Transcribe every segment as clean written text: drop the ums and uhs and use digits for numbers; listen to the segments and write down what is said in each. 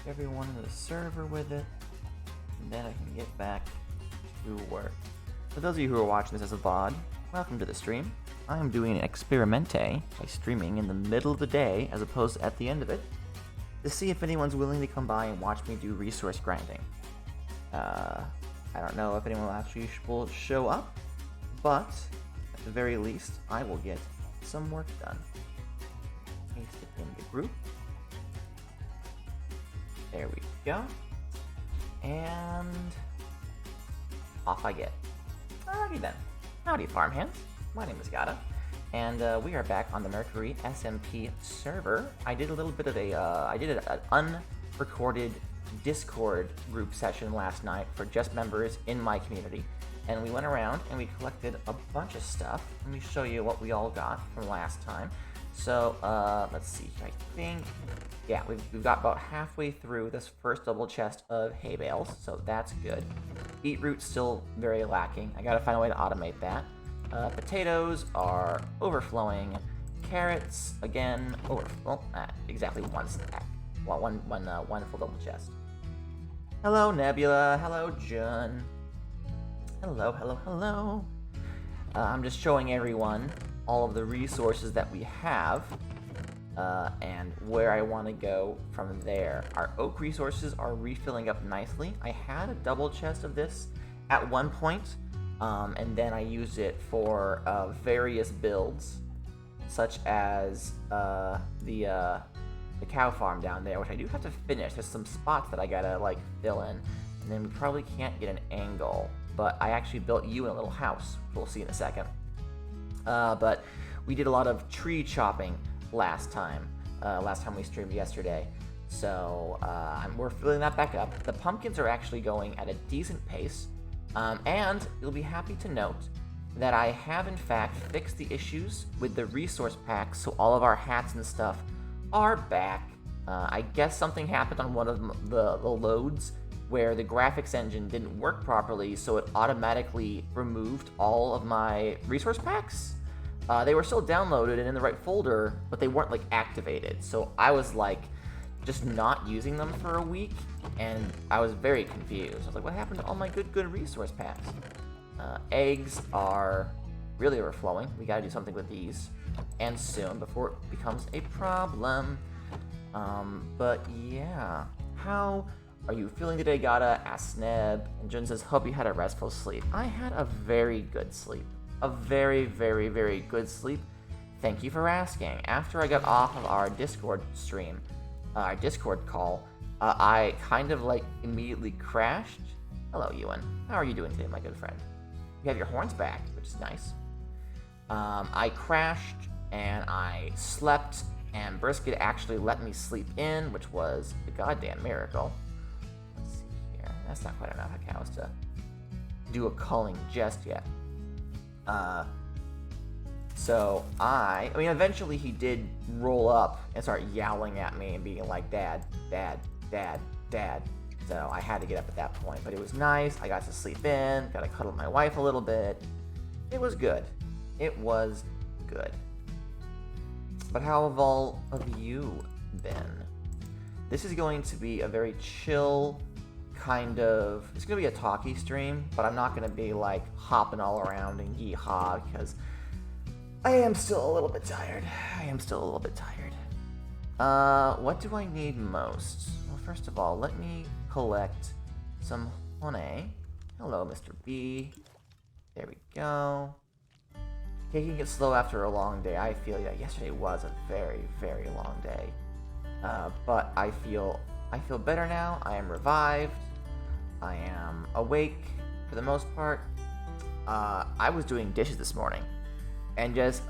everyone in the server with it, and then I can get back to work. For those of you who are watching this as a VOD, welcome to the stream. I am doing an experimente by streaming in the middle of the day as opposed to at the end of it to see if anyone's willing to come by and watch me do resource grinding. I don't know if anyone will show up, but at the very least, I will get some work done. Paste it in the group. There we go. And off I get. Alrighty then. Howdy, farmhands. My name is Gata, and we are back on the Mercury SMP server. I did a little bit of an unrecorded Discord group session last night for just members in my community, and we went around and we collected a bunch of stuff. Let me show you what we all got from last time. So let's see. I think, yeah, we've got about halfway through this first double chest of hay bales, so that's good. Beetroot's still very lacking. I gotta find a way to automate that. Potatoes are overflowing. Carrots, again, exactly one stack. One full double chest. Hello, Nebula. Hello, Jun. Hello. I'm just showing everyone all of the resources that we have and where I want to go from there. Our oak resources are refilling up nicely. I had a double chest of this at one point, and then I used it for various builds, such as the cow farm down there, which I do have to finish. There's some spots that I gotta fill in, and then we probably can't get an angle. But I actually built you in a little house, which we'll see in a second. But we did a lot of tree chopping last time we streamed yesterday. So we're filling that back up. The pumpkins are actually going at a decent pace. And you'll be happy to note that I have in fact fixed the issues with the resource packs, so all of our hats and stuff are back. I guess something happened on one of the loads where the graphics engine didn't work properly, so it automatically removed all of my resource packs. They were still downloaded and in the right folder, but they weren't activated. So I was just not using them for a week, and I was very confused. I was like, what happened to all my good resource packs? Eggs are really overflowing. We gotta do something with these, and soon, before it becomes a problem. But yeah, how are you feeling today, Gata? Asked Sneb, and Jun says, hope you had a restful sleep. I had a very good sleep. A very, very, very good sleep. Thank you for asking. After I got off of our Discord stream, our Discord call, I kind of immediately crashed. Hello, Ewan. How are you doing today, my good friend? You have your horns back, which is nice. I crashed and I slept, and Brisket actually let me sleep in, which was a goddamn miracle. Let's see here. That's not quite enough cows to do a culling just yet. So I mean, eventually he did roll up and start yowling at me and being like, Dad. So I had to get up at that point, but it was nice. I got to sleep in, got to cuddle my wife a little bit. It was good. But how have all of you been? This is going to be a very chill kind of, it's going to be a talky stream, but I'm not going to be hopping all around and yee-haw, because I am still a little bit tired. What do I need most? Well, first of all, let me collect some honey. Hello, Mr. B. There we go. Taking it slow after a long day. I feel yesterday was a very, very long day. But I feel better now. I am revived. I am awake for the most part. I was doing dishes this morning and just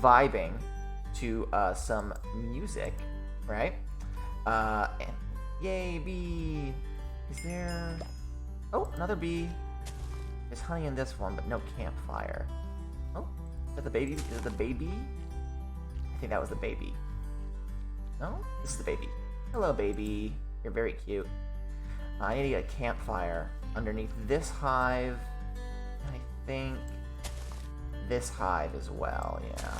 vibing to some music, right? And yay, bee! Is there... Oh, another bee. There's honey in this one, but no campfire. Oh, is that the baby? Is it the baby? I think that was the baby. No? This is the baby. Hello, baby. You're very cute. I need to get a campfire underneath this hive. And I think this hive as well, yeah.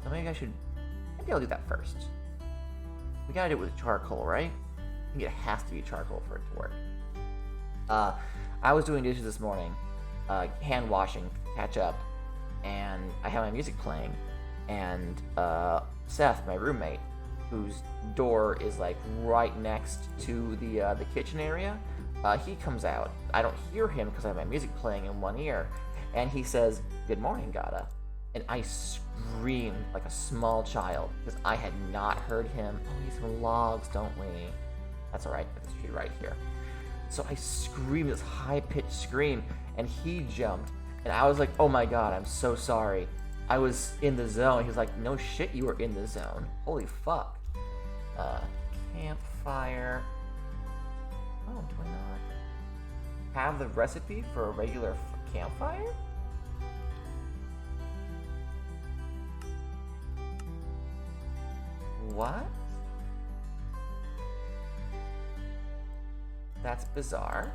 So maybe I'll do that first. We gotta do it with charcoal, right? I think it has to be charcoal for it to work. I was doing dishes this morning, hand washing, catch up, and I had my music playing, and Seth, my roommate, whose door is like right next to the kitchen area, he comes out. I don't hear him because I have my music playing in one ear, and he says, "Good morning, Gata," and I screamed like a small child because I had not heard him. Oh, we need some logs, don't we? That's all right. There's a tree right here. So I screamed this high-pitched scream, and he jumped, and I was like, "Oh my god, I'm so sorry. I was in the zone." He was like, "No shit, you were in the zone. Holy fuck." Campfire. Oh, do I not have the recipe for a regular campfire? What? That's bizarre.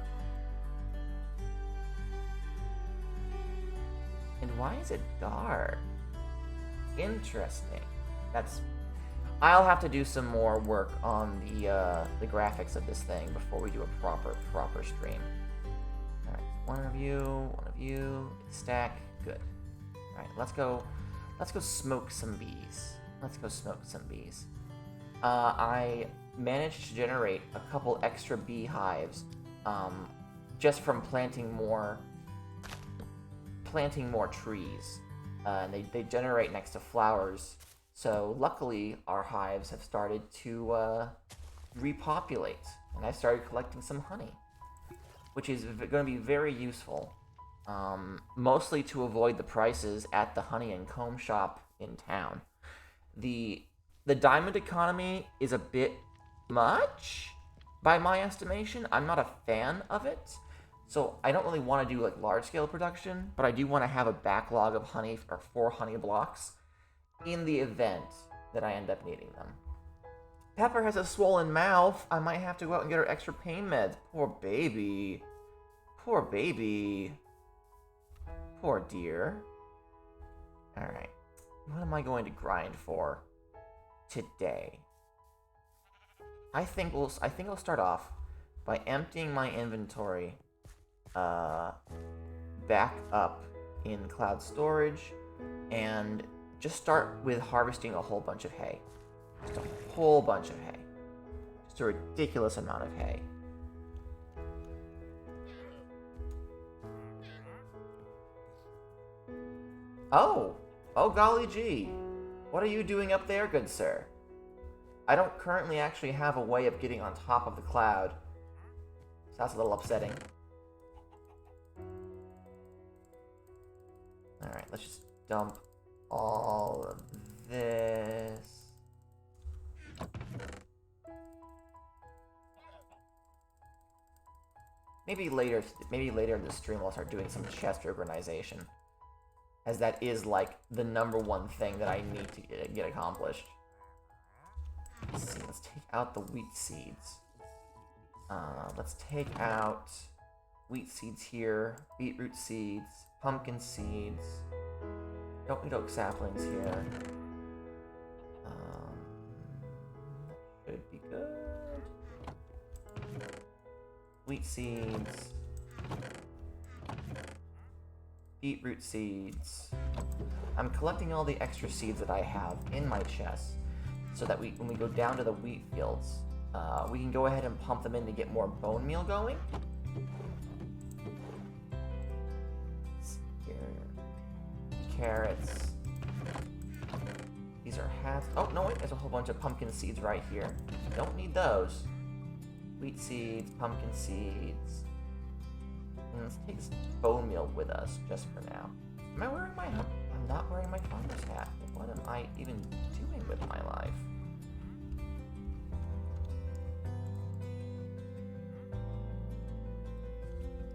And why is it dark? Interesting. I'll have to do some more work on the graphics of this thing before we do a proper stream. All right, one of you, stack, good. All right, let's go smoke some bees. I managed to generate a couple extra beehives, just from planting more trees. And they generate next to flowers. So luckily, our hives have started to repopulate, and I started collecting some honey, which is going to be very useful, mostly to avoid the prices at the honey and comb shop in town. The diamond economy is a bit much, by my estimation. I'm not a fan of it, so I don't really want to do like large-scale production, but I do want to have a backlog of honey or 4 honey blocks in the event that I end up needing them. Pepper has a swollen mouth. I might have to go out and get her extra pain meds. Poor baby. Poor dear. Alright. What am I going to grind for today? I think I'll start off by emptying my inventory back up in cloud storage, and just start with harvesting a whole bunch of hay. Just a whole bunch of hay. Just a ridiculous amount of hay. Oh golly gee. What are you doing up there, good sir? I don't currently actually have a way of getting on top of the cloud, so that's a little upsetting. Alright, let's just dump all of this. Maybe later in the stream I'll start doing some chest organization, as that is like the #1 thing that I need to get accomplished. Let's see, let's take out the wheat seeds. Let's take out wheat seeds here, beetroot seeds, pumpkin seeds. Don't need oak saplings here. That should be good. Wheat seeds. Beetroot seeds. I'm collecting all the extra seeds that I have in my chest, so that when we go down to the wheat fields, we can go ahead and pump them in to get more bone meal going. Carrots. These are hats. Oh, no, wait, there's a whole bunch of pumpkin seeds right here. Don't need those. Wheat seeds, pumpkin seeds. And let's take this bone meal with us, just for now. Am I wearing my... I'm not wearing my farmer's hat. What am I even doing with my life?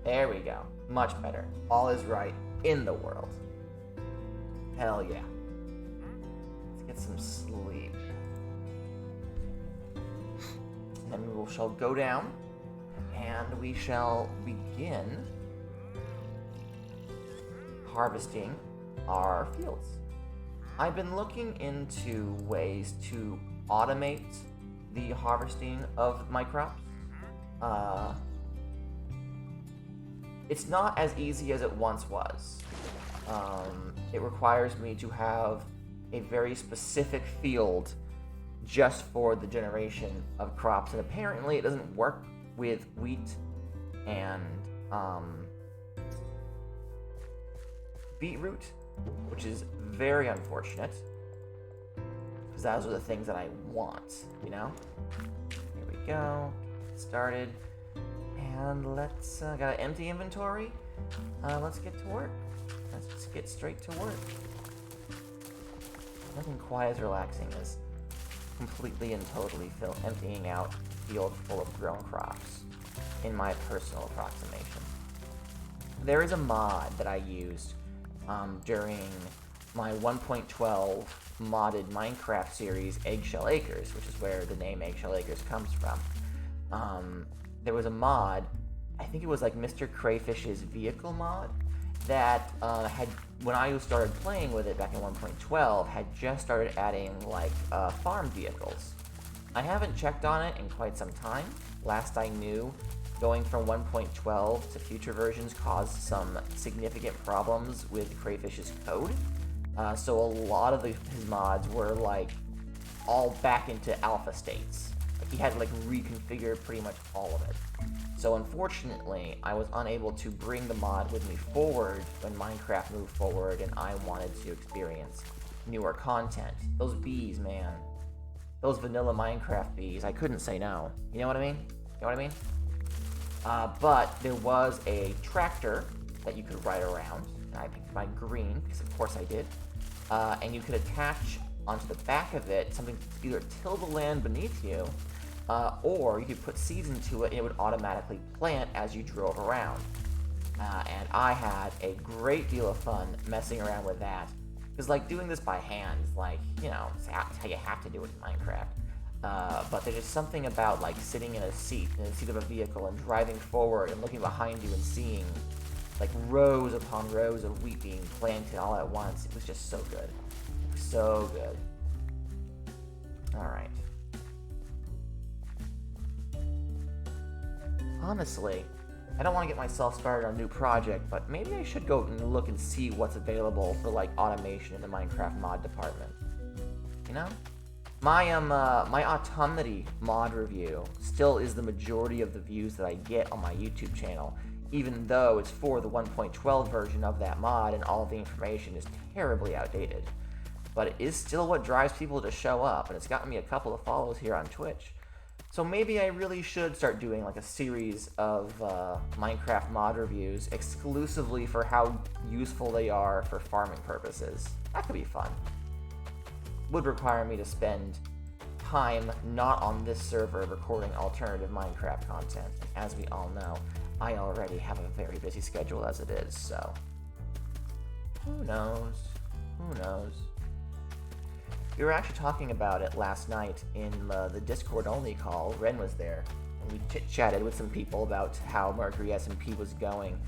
There we go. Much better. All is right in the world. Hell yeah. Let's get some sleep. And then we shall go down, and we shall begin harvesting our fields. I've been looking into ways to automate the harvesting of my crops. It's not as easy as it once was. It requires me to have a very specific field just for the generation of crops, and apparently it doesn't work with wheat and beetroot, which is very unfortunate, because those are the things that I want, you know? Here we go, get started, and let's, got an empty inventory, let's get to work. Let's just get straight to work. Nothing quite as relaxing as completely and totally emptying out a field full of grown crops, in my personal approximation. There is a mod that I used during my 1.12 modded Minecraft series, Eggshell Acres, which is where the name Eggshell Acres comes from. There was a mod, I think it was like Mr. Crayfish's vehicle mod, that had, when I started playing with it back in 1.12, had just started adding like farm vehicles. I haven't checked on it in quite some time. Last I knew, going from 1.12 to future versions caused some significant problems with Crayfish's code. So a lot of his mods were like all back into alpha states. Like, he had to like reconfigure pretty much all of it. So unfortunately, I was unable to bring the mod with me forward when Minecraft moved forward and I wanted to experience newer content. Those bees, man. Those vanilla Minecraft bees, I couldn't say no. You know what I mean? You know what I mean? But there was a tractor that you could ride around, and I picked my green, because of course I did, and you could attach onto the back of it something to either till the land beneath you, or you could put seeds into it and it would automatically plant as you drove around. And I had a great deal of fun messing around with that, because like doing this by hand, like, you know, it's how you have to do it in Minecraft. But there's just something about like sitting in the seat of a vehicle and driving forward and looking behind you and seeing like rows upon rows of wheat being planted all at once. It was just so good. So good. Alright. Honestly, I don't want to get myself started on a new project, but maybe I should go and look and see what's available for like automation in the Minecraft mod department. You know? My my Autumnity mod review still is the majority of the views that I get on my YouTube channel, even though it's for the 1.12 version of that mod and all the information is terribly outdated. But it is still what drives people to show up, and it's gotten me a couple of follows here on Twitch. So maybe I really should start doing like a series of Minecraft mod reviews exclusively for how useful they are for farming purposes. That could be fun. Would require me to spend time not on this server recording alternative Minecraft content. As we all know, I already have a very busy schedule as it is, so who knows? Who knows? We were actually talking about it last night in the Discord-only call. Ren was there, and we chit-chatted with some people about how Mercury SMP was going,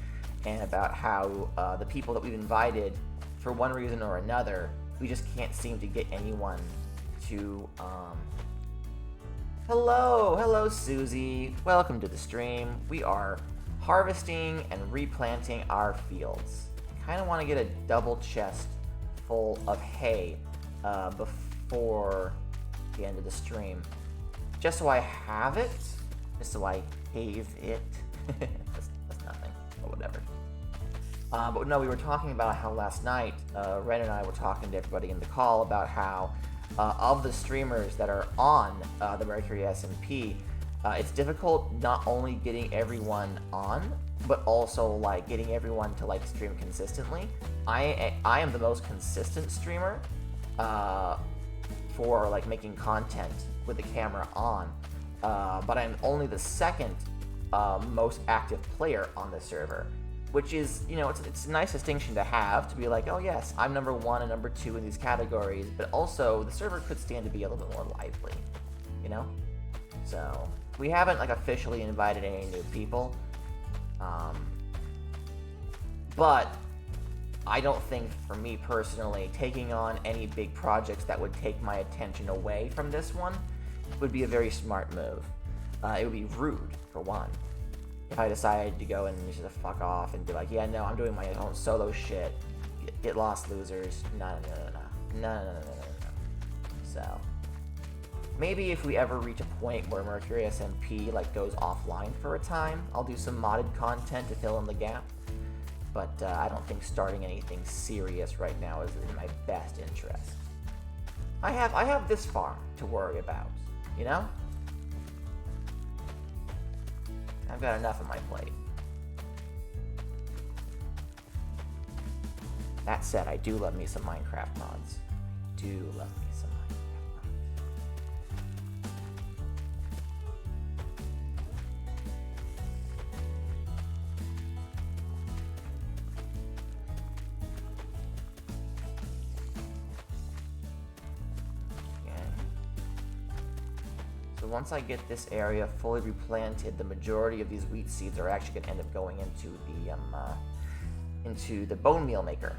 and about how the people that we've invited, for one reason or another, we just can't seem to get anyone to, Hello, Susie. Welcome to the stream. We are harvesting and replanting our fields. I kind of want to get a double chest full of hay before the end of the stream. Just so I have it. Just so I have it. that's nothing, but whatever. But no, we were talking about how last night, Ren and I were talking to everybody in the call about how of the streamers that are on the Mercury SMP, it's difficult not only getting everyone on, but also like getting everyone to like stream consistently. I am the most consistent streamer for like making content with the camera on, but I'm only the second most active player on the server. Which is, you know, it's a nice distinction to have, to be like, oh yes, I'm number 1 and number 2 in these categories, but also the server could stand to be a little bit more lively, you know? So, we haven't like officially invited any new people, but I don't think, for me personally, taking on any big projects that would take my attention away from this one would be a very smart move. It would be rude, for one. If I decided to go and just fuck off and be like, yeah, no, I'm doing my own solo shit. Get lost, losers. No. So, maybe if we ever reach a point where Mercury SMP like goes offline for a time, I'll do some modded content to fill in the gap. But I don't think starting anything serious right now is in my best interest. I have this far to worry about, you know? I've got enough on my plate. That said, I do love me some Minecraft mods. Do love me some Minecraft mods. Okay. So once I get this area fully replanted, the majority of these wheat seeds are actually going to end up going into the bone meal maker.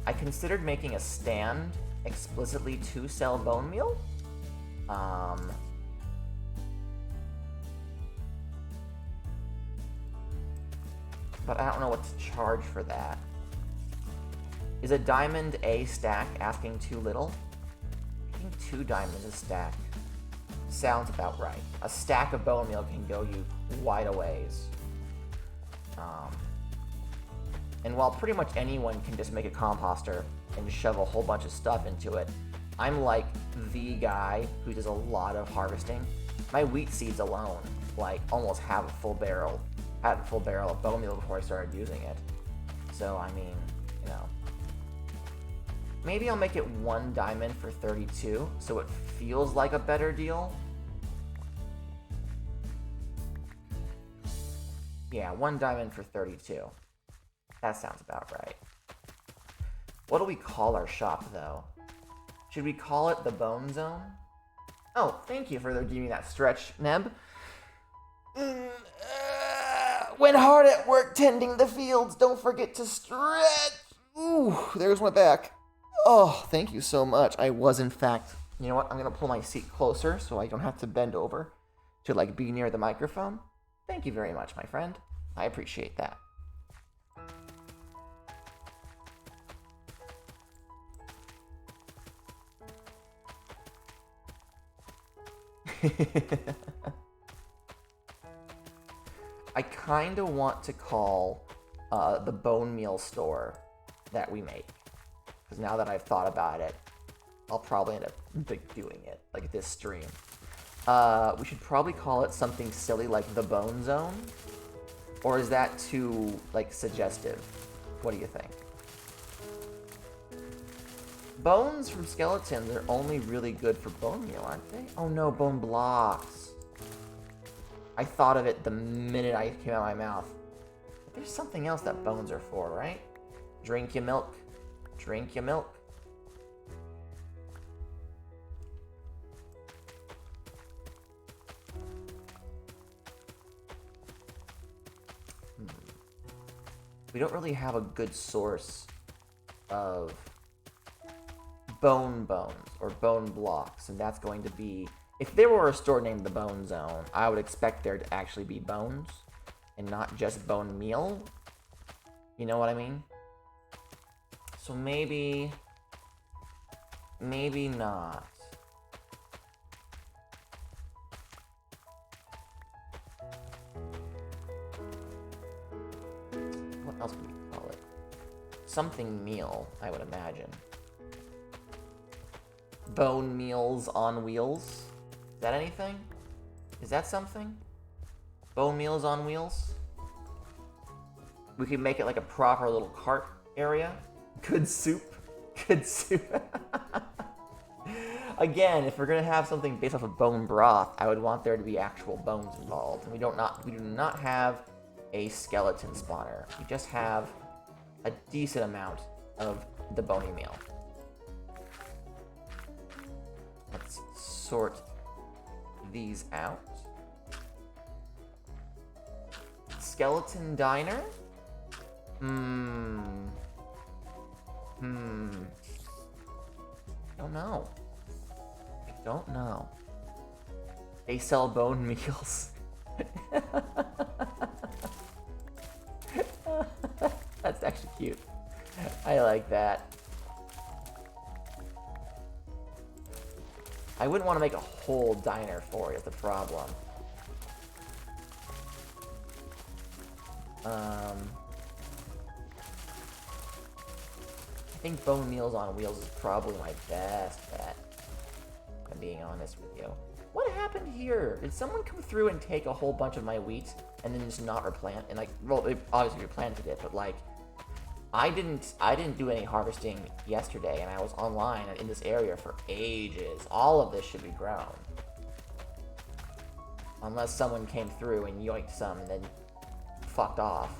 I considered making a stand explicitly to sell bone meal. But I don't know what to charge for that. Is a diamond a stack asking too little? I think 2 diamonds a stack sounds about right. A stack of bone meal can go you quite a ways. And while pretty much anyone can just make a composter and shove a whole bunch of stuff into it, I'm like the guy who does a lot of harvesting. My wheat seeds alone, like, almost have a full barrel of bone meal before I started using it. So, I mean, you know. Maybe I'll make it 1 diamond for 32, so it feels like a better deal. Yeah, 1 diamond for 32. That sounds about right. What do we call our shop, though? Should we call it the Bone Zone? Oh, thank you for giving me that stretch, Neb. When hard at work tending the fields, don't forget to stretch. Ooh, there's my back. Oh, thank you so much. I was, in fact, you know what? I'm going to pull my seat closer so I don't have to bend over to, like, be near the microphone. Thank you very much, my friend. I appreciate that. I kind of want to call the bone meal store that we make, because now that I've thought about it, I'll probably end up doing it, like this stream. We should probably call it something silly like the Bone Zone, or is that too, like, suggestive? What do you think? Bones from skeletons are only really good for bone meal, aren't they? Oh no, bone blocks. I thought of it the minute I came out of my mouth. But there's something else that bones are for, right? Drink your milk. Drink your milk. We don't really have a good source of bone bones or bone blocks, and that's going to be, if there were a store named the Bone Zone, I would expect there to actually be bones and not just bone meal. You know what I mean? So maybe not. What else would we call it? Something meal, I would imagine. Bone meals on wheels? Is that anything? Is that something? Bone meals on wheels? We could make it like a proper little cart area. Good soup. Good soup. Again, if we're gonna have something based off of bone broth, I would want there to be actual bones involved. And we do not have a skeleton spawner. We just have a decent amount of the bony meal. Let's sort these out. Skeleton diner? Don't know. I don't know. They sell bone meals. That's actually cute. I like that. I wouldn't want to make a whole diner for it, is the problem. I think bone meals on wheels is probably my best bet, if I'm being honest with you. What happened here? Did someone come through and take a whole bunch of my wheat and then just not replant? And like, well, they obviously replanted it, but like, I didn't do any harvesting yesterday, and I was online in this area for ages. All of this should be grown. Unless someone came through and yoinked some and then fucked off.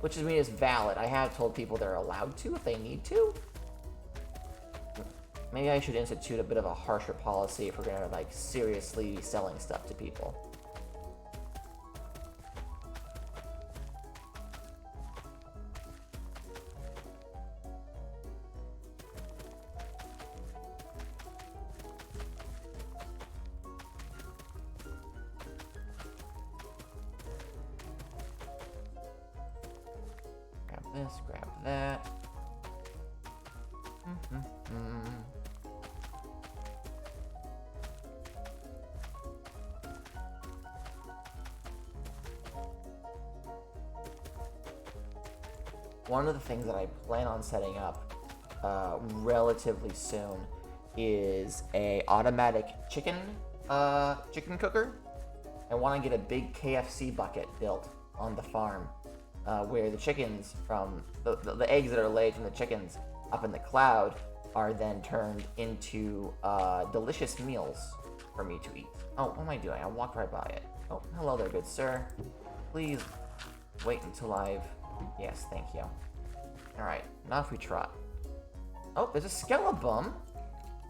Which is, I mean, is valid. I have told people they're allowed to if they need to. Maybe I should institute a bit of a harsher policy if we're gonna, like, seriously be selling stuff to people. Grab this, grab that. One of the things that I plan on setting up relatively soon is a automatic chicken cooker. I want to get a big KFC bucket built on the farm where the chickens from the eggs that are laid from the chickens up in the cloud are then turned into delicious meals for me to eat. Oh, what am I doing? I walked right by it. Oh, hello there, good sir. Please wait until I've... Yes, thank you. Alright, now if we trot. Oh, there's a skeleton.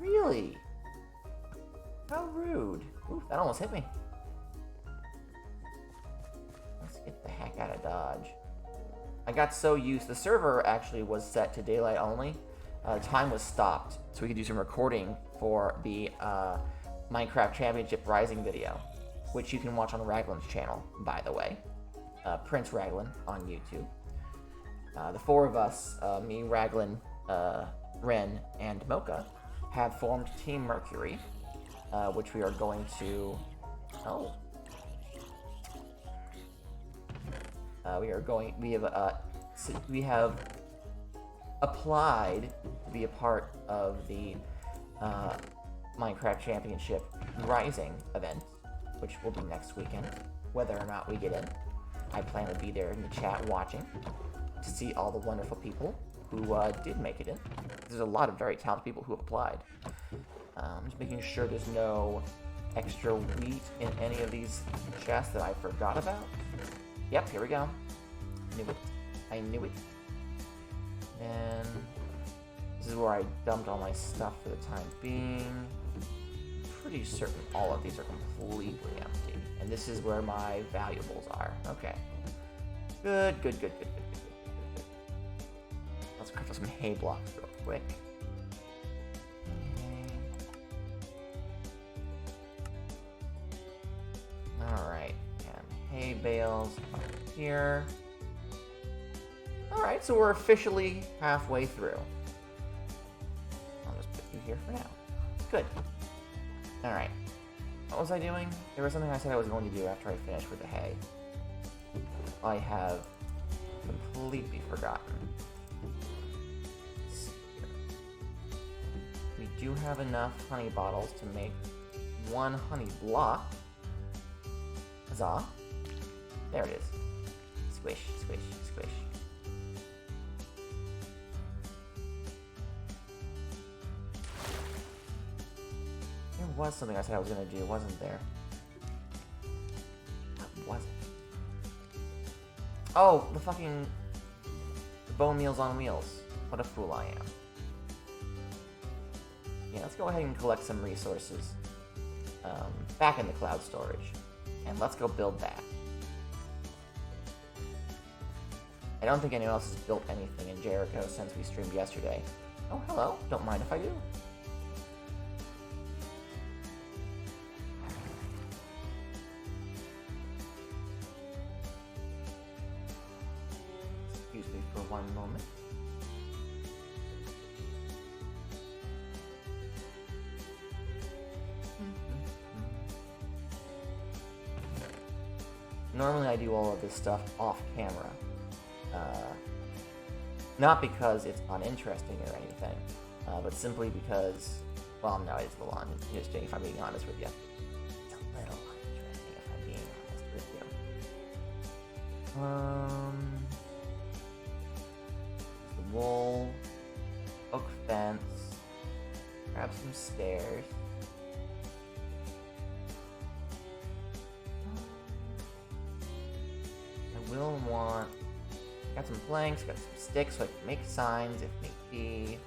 Really? How rude. Ooh, that almost hit me. Let's get the heck out of Dodge. I got so used... The server actually was set to daylight only. Time was stopped, so we could do some recording for the Minecraft Championship Rising video, which you can watch on Raglan's channel, by the way. Prince Raglan on YouTube. The four of us, me, Raglan, Ren, and Mocha, have formed Team Mercury, which we are going to... Oh. We have applied to be a part of the Minecraft Championship Rising event, which will be next weekend, whether or not we get in. I plan to be there in the chat watching to see all the wonderful people who did make it in. There's a lot of very talented people who have applied. Just making sure there's no extra wheat in any of these chests that I forgot about. Yep, here we go. Knew it. I knew it. And this is where I dumped all my stuff for the time being. Pretty certain all of these are completely empty. And this is where my valuables are. Okay. Good. Let's craft up some hay blocks real quick. Alright, and hay bales up here. Alright, so we're officially halfway through. I'll just put you here for now. Good. Alright. What was I doing? There was something I said I was going to do after I finished with the hay. I have completely forgotten. We do have enough honey bottles to make one honey block. Huzzah. There it is. Squish, squish, squish. There was something I said I was going to do, wasn't there? What was it? Oh, the fucking bone meals on wheels. What a fool I am. Yeah, let's go ahead and collect some resources back in the cloud storage. And let's go build that. I don't think anyone else has built anything in Jericho since we streamed yesterday. Oh, hello. Don't mind if I do. for one moment. Normally I do all of this stuff off camera. Not because it's uninteresting or anything, but simply because, well, no, it's a little uninteresting if I'm being honest with you. It's a little uninteresting if I'm being honest with you. The wall, oak fence, grab some stairs. I will want, got some planks, got some sticks so I can make signs if need be.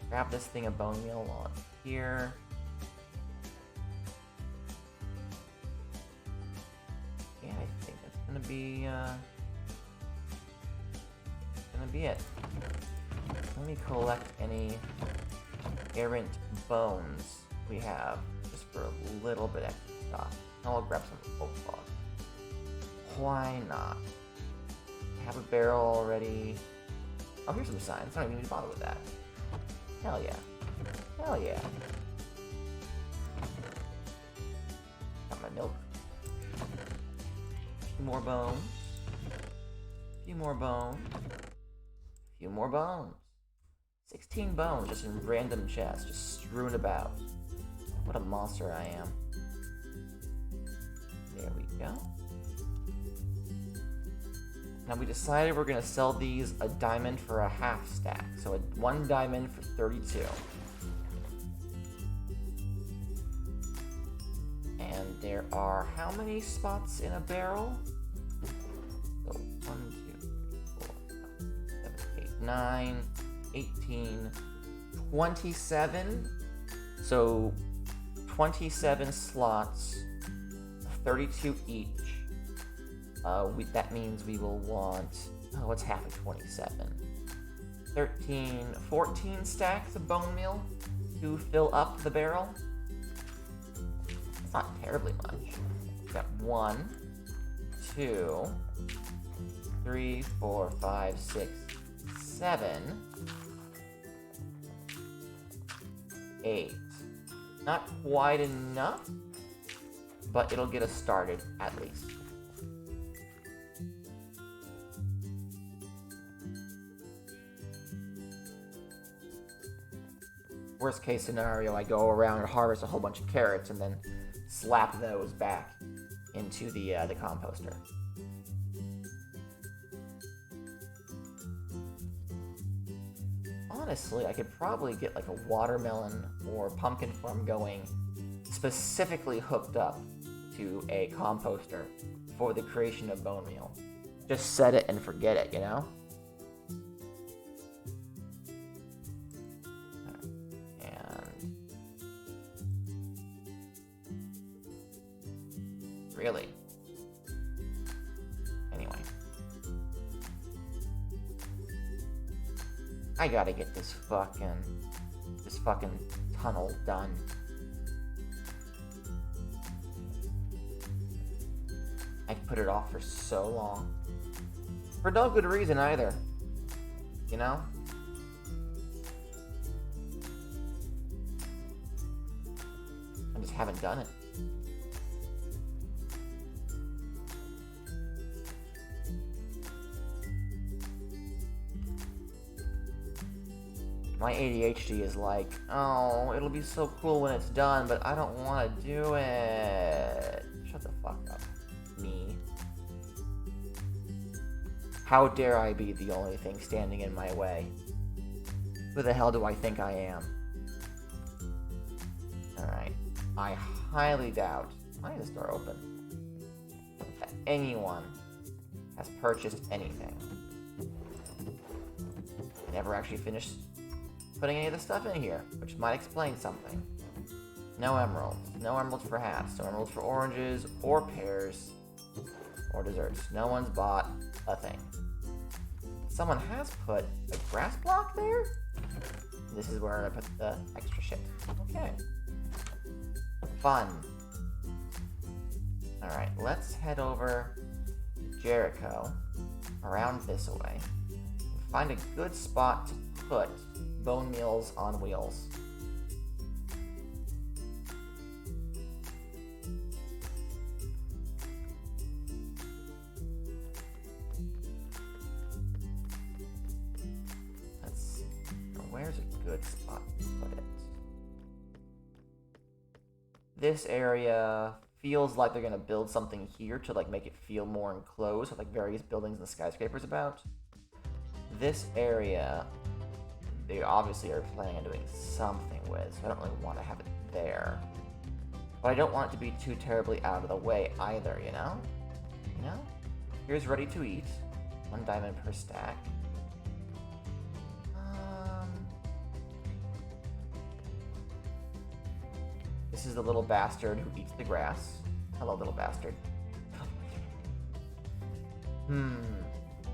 Grab this thing of bone meal while it's here. Yeah, I think that's gonna be it. Let me collect any errant bones we have, just for a little bit extra stuff. I'll grab some oak logs. Why not? I have a barrel already. Oh, here's some signs. I don't even need to bother with that. Hell yeah. Hell yeah. Got my milk. A few more bones. A few more bones. A few more bones. 16 bones just in random chests, just strewn about. What a monster I am. There we go. Now we decided we're gonna sell these a diamond for a half stack. So one diamond for 32. And there are how many spots in a barrel? So 1, 2, 3, 4, 5, 7, 8, 9, 18, 27. So 27 slots, 32 each. That means we will want, what's half of 27? 14 stacks of bone meal to fill up the barrel. It's not terribly much. We've got 1, 2, 3, 4, 5, 6, 7, 8. Not quite enough, but it'll get us started at least. Worst case scenario, I go around and harvest a whole bunch of carrots and then slap those back into the composter. Honestly, I could probably get like a watermelon or pumpkin farm going specifically hooked up to a composter for the creation of bone meal. Just set it and forget it, you know? Really? Anyway. I gotta get this fucking tunnel done. I've put it off for so long. For no good reason either. You know? I just haven't done it. My ADHD is like, oh, it'll be so cool when it's done, but I don't want to do it. Shut the fuck up, me. How dare I be the only thing standing in my way? Who the hell do I think I am? Alright, I highly doubt, why is this door open? That anyone has purchased anything. I never actually finished putting any of the stuff in here, which might explain something. No emeralds. No emeralds for hats. No emeralds for oranges, or pears, or desserts. No one's bought a thing. Someone has put a grass block there? This is where I put the extra shit. Okay. Fun. Alright, let's head over to Jericho, around this way. Find a good spot to put bone meals on wheels. Let's see. Where's a good spot to put it? This area feels like they're gonna build something here to like make it feel more enclosed with like various buildings and skyscrapers about. This area, they obviously are planning on doing something with, so I don't really want to have it there. But I don't want it to be too terribly out of the way either, you know? You know? Here's ready to eat. 1 diamond per stack. This is the little bastard who eats the grass. Hello, little bastard.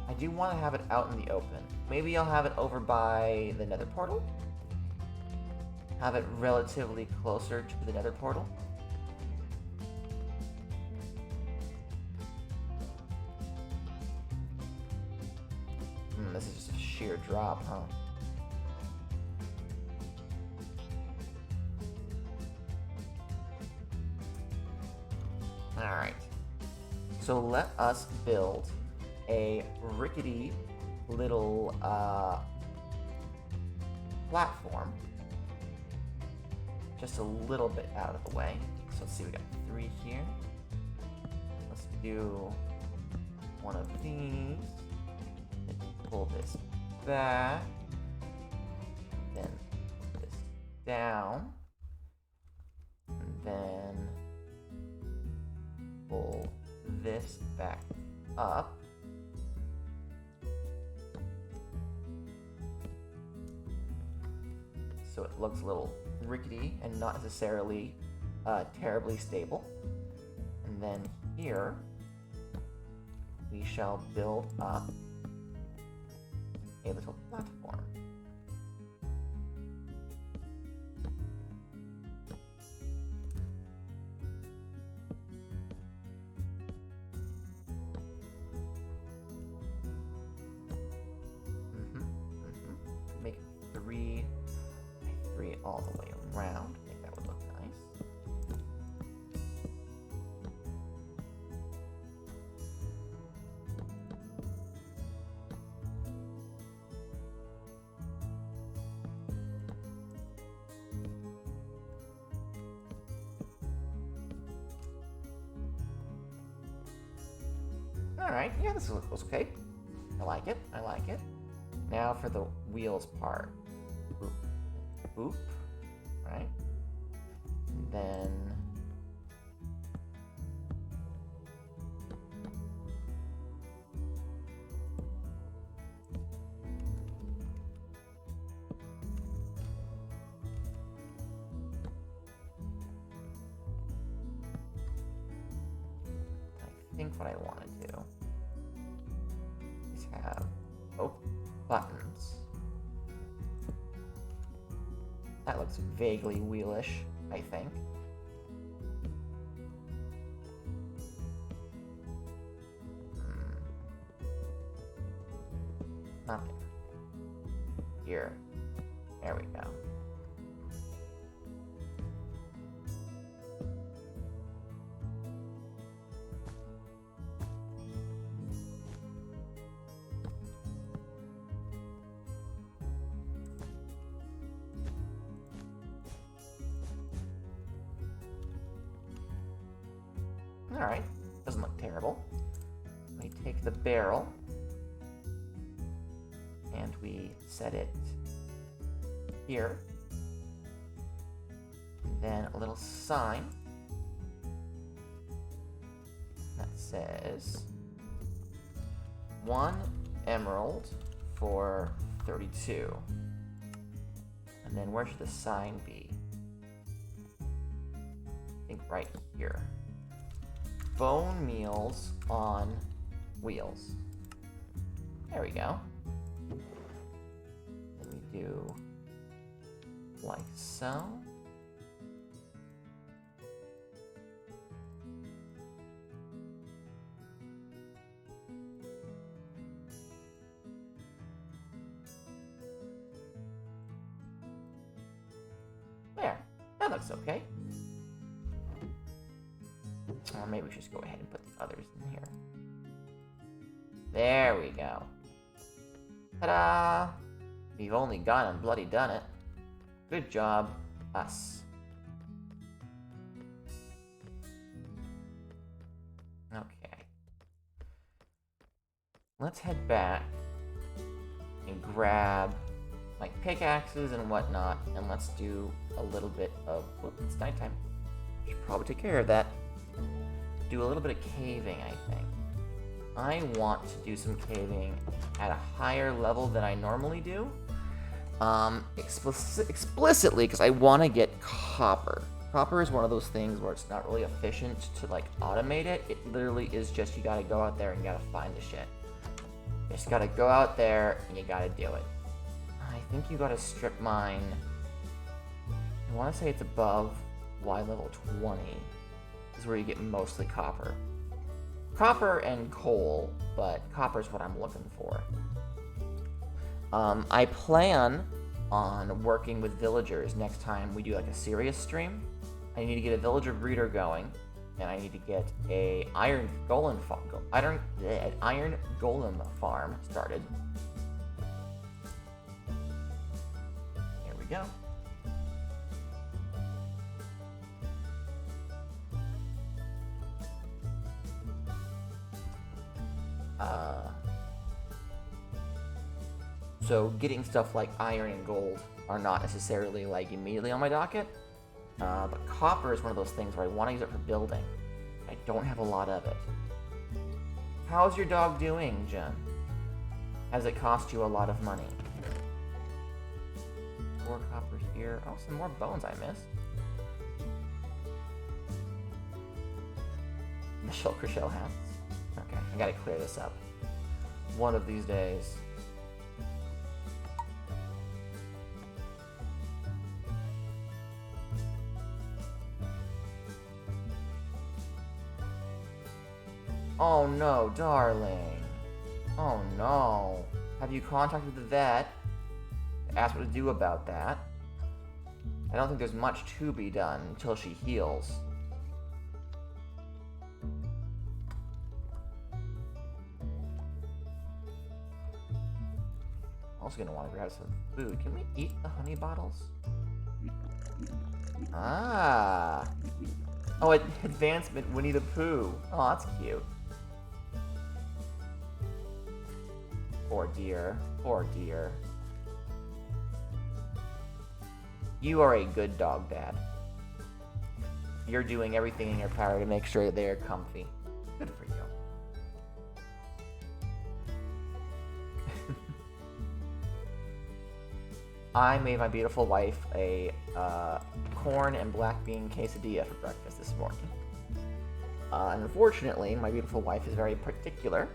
I do want to have it out in the open. Maybe I'll have it over by the nether portal? Have it relatively closer to the nether portal? This is just a sheer drop, huh? Alright. So let us build a rickety little platform. Just a little bit out of the way. So let's see, we got 3 here. Let's do one of these. Pull this back. Then this down. And then pull this back up. So it looks a little rickety and not necessarily terribly stable. And then here we shall build up a little platform. Make 3 by 3 all the way around. I think that would look nice. Alright, yeah, this looks okay. I like it, I like it. Now for the wheels part. Boop. Boop. Right? And then I think what I want to do is have buttons. That looks vaguely wheelish, I think. Nothing. Here. There we go. Alright, doesn't look terrible. We take the barrel and we set it here. And then a little sign that says 1 emerald for 32. And then where should the sign be? I think right here. Bone meals on wheels. There we go. Then we do like so. looks okay. Or maybe we should just go ahead and put the others in here. There we go. Ta-da! We've only gone and bloody done it. Good job, us. Okay. Let's head back and grab like pickaxes and whatnot, and let's do a little bit of... Whoop, it's nighttime. Should probably take care of that. Do a little bit of caving, I think. I want to do some caving at a higher level than I normally do. Explicitly, because I want to get copper. Copper is one of those things where it's not really efficient to like automate it. It literally is just you gotta go out there and you gotta find the shit. You just gotta go out there and you gotta do it. I think you gotta strip mine. I want to say it's above Y level 20 is where you get mostly copper. Copper and coal, but copper is what I'm looking for. I plan on working with villagers next time we do like a serious stream. I need to get a villager breeder going, and I need to get a iron golem farm started. Here we go. So getting stuff like iron and gold are not necessarily like immediately on my docket, but copper is one of those things where I want to use it for building. I don't have a lot of it. How's your dog doing, Jen? Has it cost you a lot of money? 4 copper here. Oh, some more bones I missed. Michelle Crichel hats. Okay, I gotta clear this up. One of these days. Oh no, darling. Oh no. Have you contacted the vet? Asked what to do about that. I don't think there's much to be done until she heals. Also gonna want to grab some food. Can we eat the honey bottles? Ah. Oh, advancement Winnie the Pooh. Oh, that's cute. Poor dear. Poor dear. You are a good dog, Dad. You're doing everything in your power to make sure that they are comfy. Good for you. I made my beautiful wife a corn and black bean quesadilla for breakfast this morning. And unfortunately, my beautiful wife is very particular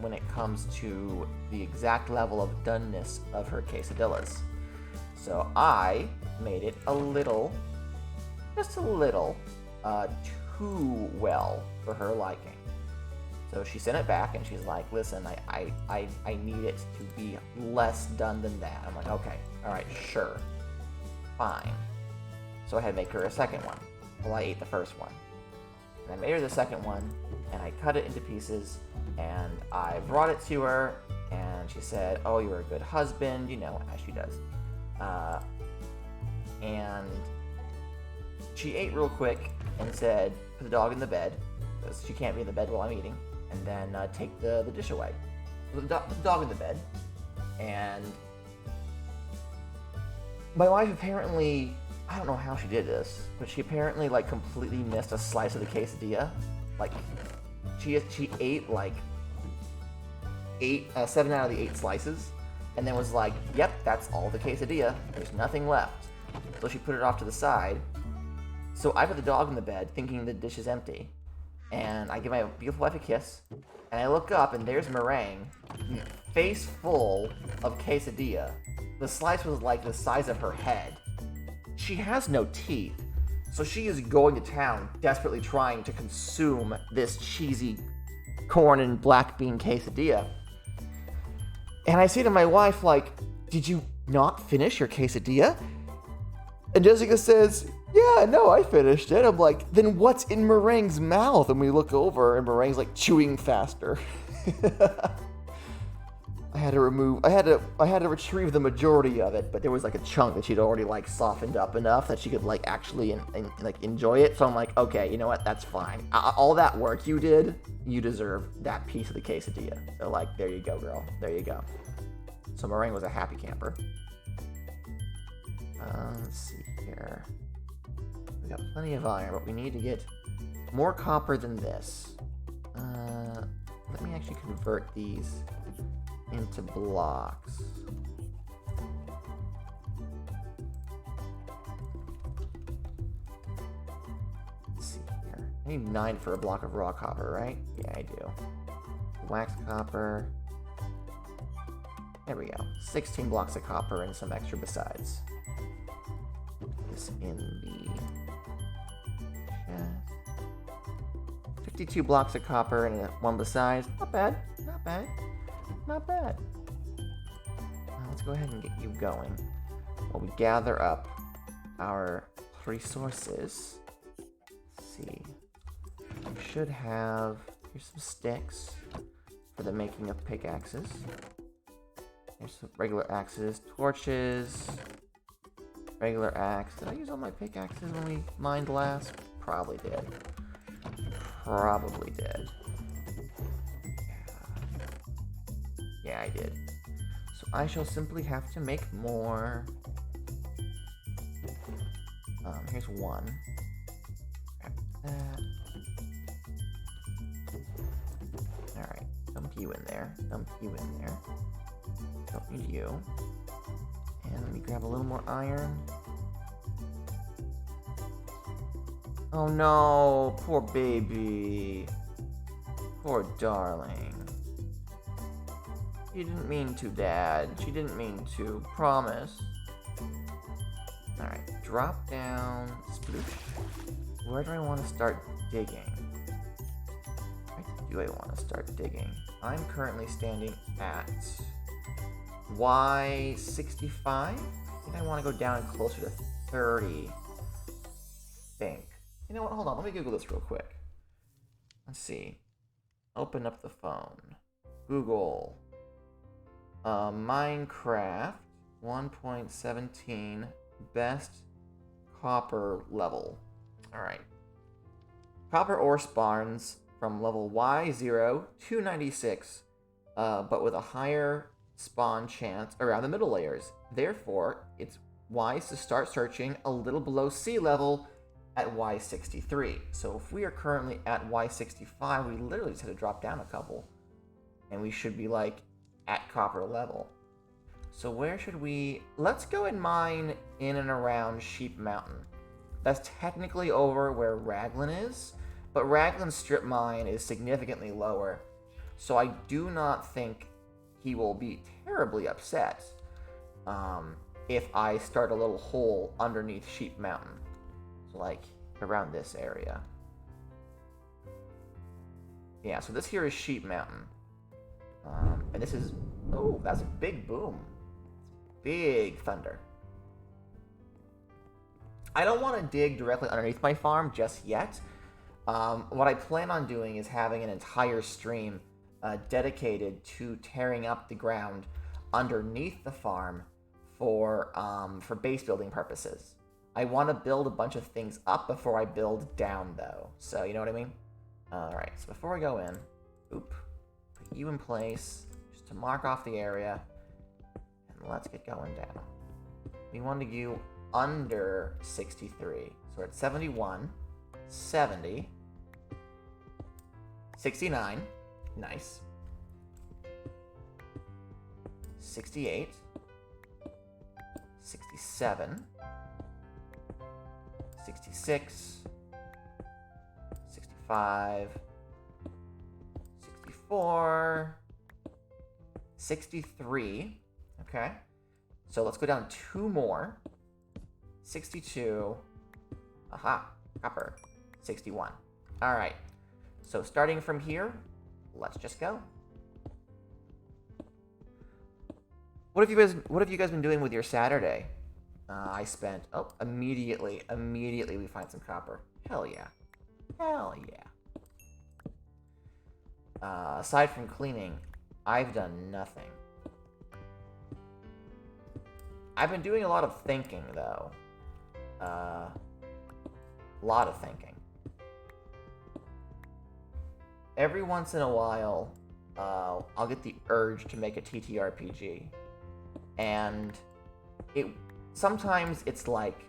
when it comes to the exact level of doneness of her quesadillas. So I made it a little, just a little, too well for her liking. So she sent it back and she's like, listen, I need it to be less done than that. I'm like, okay, alright, sure, fine. So I had to make her a second one. Well, I ate the first one. And I made her the second one, and I cut it into pieces, and I brought it to her, and she said, oh, you're a good husband, you know, as she does. And she ate real quick and said, put the dog in the bed, because she can't be in the bed while I'm eating, and then take the dish away. Put the dog in the bed, and my wife apparently, I don't know how she did this, but she apparently like completely missed a slice of the quesadilla. Like she ate like 7 out of the 8 slices, and then was like, yep, that's all the quesadilla. There's nothing left. So she put it off to the side. So I put the dog in the bed thinking the dish is empty, and I give my beautiful wife a kiss, and I look up and there's Meringue, face full of quesadilla. The slice was like the size of her head. She has no teeth, so she is going to town, desperately trying to consume this cheesy corn and black bean quesadilla. And I say to my wife, like, did you not finish your quesadilla? And Jessica says, Yeah, no, I finished it. I'm like, then what's in Meringue's mouth? And we look over, and Meringue's like chewing faster. I had to retrieve the majority of it, but there was like a chunk that she'd already like softened up enough that she could like actually like enjoy it. So I'm like, okay, you know what? That's fine. All that work you did, you deserve that piece of the quesadilla. So like, there you go, girl. There you go. So Meringue was a happy camper. Let's see here. We got plenty of iron, but we need to get more copper than this. Let me actually convert these into blocks. Let's see here. I need 9 for a block of raw copper, right? Yeah, I do. Wax copper. There we go. 16 blocks of copper and some extra besides. This in the chest. 52 blocks of copper and 1 besides. Not bad. Not bad. Not bad. Let's go ahead and get you going while we gather up our resources. Let's see. We should have... Here's some sticks for the making of pickaxes. Here's some regular axes, torches, regular axe. Did I use all my pickaxes when we mined last? Probably did. Probably did. Yeah, I did. So I shall simply have to make more. Here's 1. Grab that. Alright, dump you in there. Dump you in there. Don't need you. And let me grab a little more iron. Oh no, poor baby. Poor darling. She didn't mean to, Dad. She didn't mean to. Promise. Alright, drop down. Sploosh. Where do I want to start digging? Where do I want to start digging? I'm currently standing at Y65. I think I want to go down closer to 30. I think. You know what? Hold on. Let me Google this real quick. Let's see. Open up the phone. Google. Minecraft 1.17 best copper level. Alright. Copper ore spawns from level Y0 to 96, but with a higher spawn chance around the middle layers. Therefore, it's wise to start searching a little below sea level at Y63. So if we are currently at Y65, we literally just had to drop down a couple. And we should be like at copper level. So where should we... Let's go and mine in and around Sheep Mountain. That's technically over where Raglan is, but Raglan's strip mine is significantly lower. So I do not think he will be terribly upset if I start a little hole underneath Sheep Mountain. So like around this area. Yeah, so this here is Sheep Mountain. And this is... Oh, that's a big boom. Big thunder. I don't want to dig directly underneath my farm just yet. What I plan on doing is having an entire stream dedicated to tearing up the ground underneath the farm for base building purposes. I want to build a bunch of things up before I build down, though. So, you know what I mean? Alright, so before I go in, put you in place, just to mark off the area, and let's get going down. We want you under 63. So we're at 71, 70, 69, nice, 68, 67, 66, 65, 64, 63, okay, so let's go down 2 more, 62, aha, copper, 61, alright, so starting from here, let's just go. What have you guys been doing with your Saturday? I spent... Oh, immediately we find some copper. Hell yeah. Hell yeah. Aside from cleaning, I've done nothing. I've been doing a lot of thinking, though. A lot of thinking. Every once in a while, I'll get the urge to make a TTRPG. And sometimes it's like...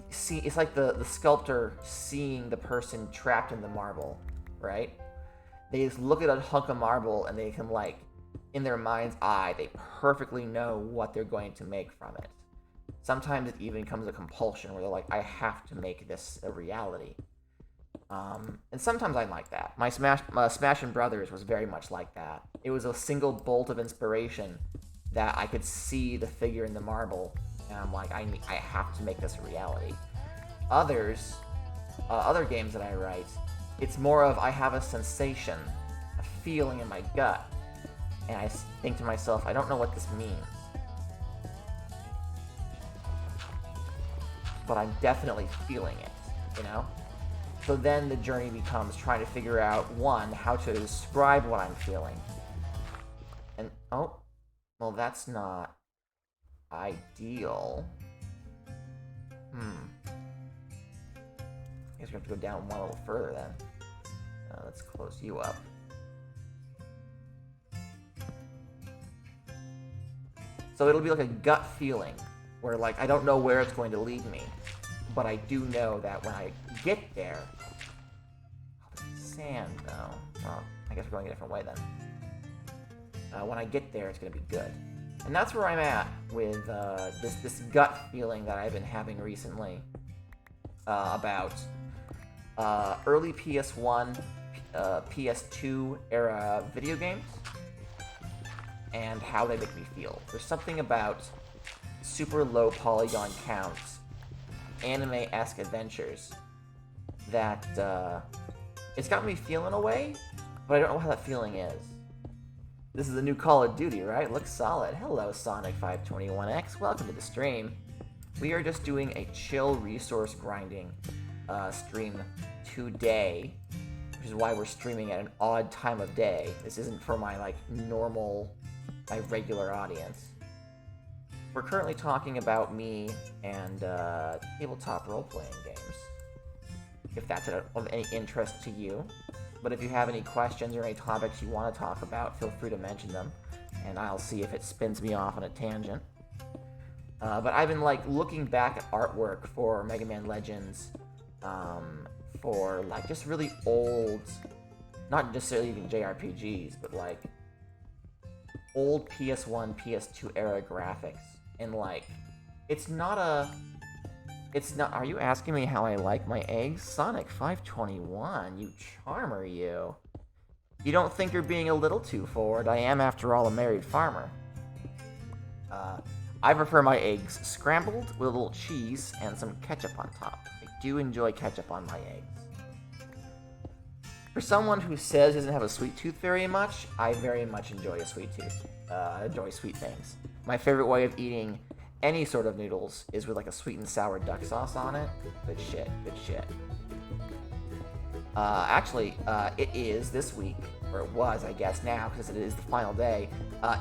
it's like the sculptor seeing the person trapped in the marble, right? They just look at a hunk of marble and they can, like, in their mind's eye, they perfectly know what they're going to make from it. Sometimes it even becomes a compulsion where they're like, I have to make this a reality. And sometimes I'm like that. My Smashing Brothers was very much like that. It was a single bolt of inspiration that I could see the figure in the marble, and I'm like, I have to make this a reality. Other games that I write, it's more of I have a sensation, a feeling in my gut, and I think to myself, I don't know what this means, but I'm definitely feeling it, you know? So then the journey becomes trying to figure out, one, how to describe what I'm feeling. And, oh, well, that's not ideal. I guess we have to go down one little further then. Let's close you up. So it'll be like a gut feeling, where like I don't know where it's going to lead me, but I do know that when I get there... Oh, there's sand though. Well, I guess we're going a different way then. When I get there, it's going to be good. And that's where I'm at with this gut feeling that I've been having recently about early PS1, PS2 era video games and how they make me feel. There's something about super low polygon counts, anime-esque adventures that it's got me feeling a way, but I don't know how that feeling is. This is the new Call of Duty, right? Looks solid. Hello, Sonic521X. Welcome to the stream. We are just doing a chill resource grinding stream today, which is why we're streaming at an odd time of day. This isn't for my, like, my regular audience. We're currently talking about me and tabletop role-playing games, if that's of any interest to you. But if you have any questions or any topics you want to talk about, feel free to mention them, and I'll see if it spins me off on a tangent. But I've been, like, looking back at artwork for Mega Man Legends, for, like, just really old, not necessarily even JRPGs, but, like, old PS1, PS2 era graphics. And, like, are you asking me how I like my eggs? Sonic521, you charmer, you. You don't think you're being a little too forward? I am, after all, a married farmer. I prefer my eggs scrambled with a little cheese and some ketchup on top. I do enjoy ketchup on my eggs. For someone who says he doesn't have a sweet tooth very much, I very much enjoy a sweet tooth. I enjoy sweet things. My favorite way of eating any sort of noodles is with like a sweet and sour duck sauce on it. Good shit, good shit. Actually, it is this week, or it was, I guess, now, because it is the final day,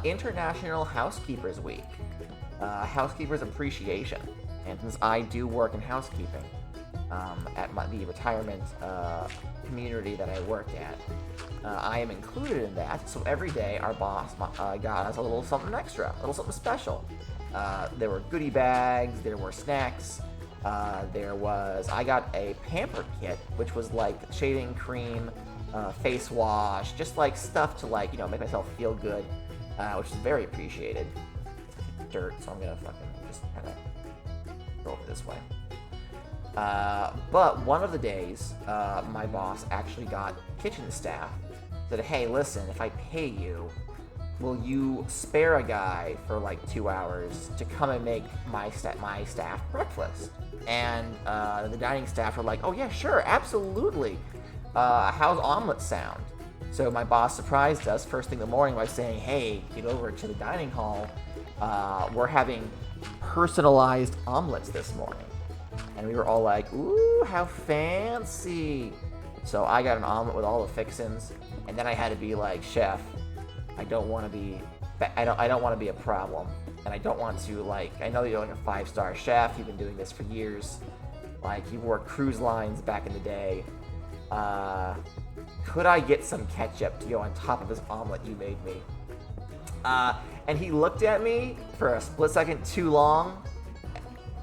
International Housekeepers Week. Housekeepers Appreciation. And since I do work in housekeeping at the retirement community that I work at, I am included in that. So every day, our boss got us a little something extra, a little something special. There were goodie bags, there were snacks, I got a pamper kit, which was like shaving cream, face wash, just like stuff to, like, you know, make myself feel good, which is very appreciated. Dirt, so I'm gonna fucking just kind of go over this way. But one of the days, my boss actually got kitchen staff, said, hey, listen, if I pay you, will you spare a guy for like 2 hours to come and make my staff breakfast? And the dining staff were like, oh yeah, sure, absolutely. How's omelet sound? So my boss surprised us first thing in the morning by saying, hey, get over to the dining hall. We're having personalized omelets this morning. And we were all like, ooh, how fancy. So I got an omelet with all the fixins, and then I had to be like, chef, I don't want to be a problem. And I don't want to, like, I know you're like a 5-star chef, you've been doing this for years. Like, you worked cruise lines back in the day. Could I get some ketchup to go on top of this omelet you made me? And he looked at me for a split second too long,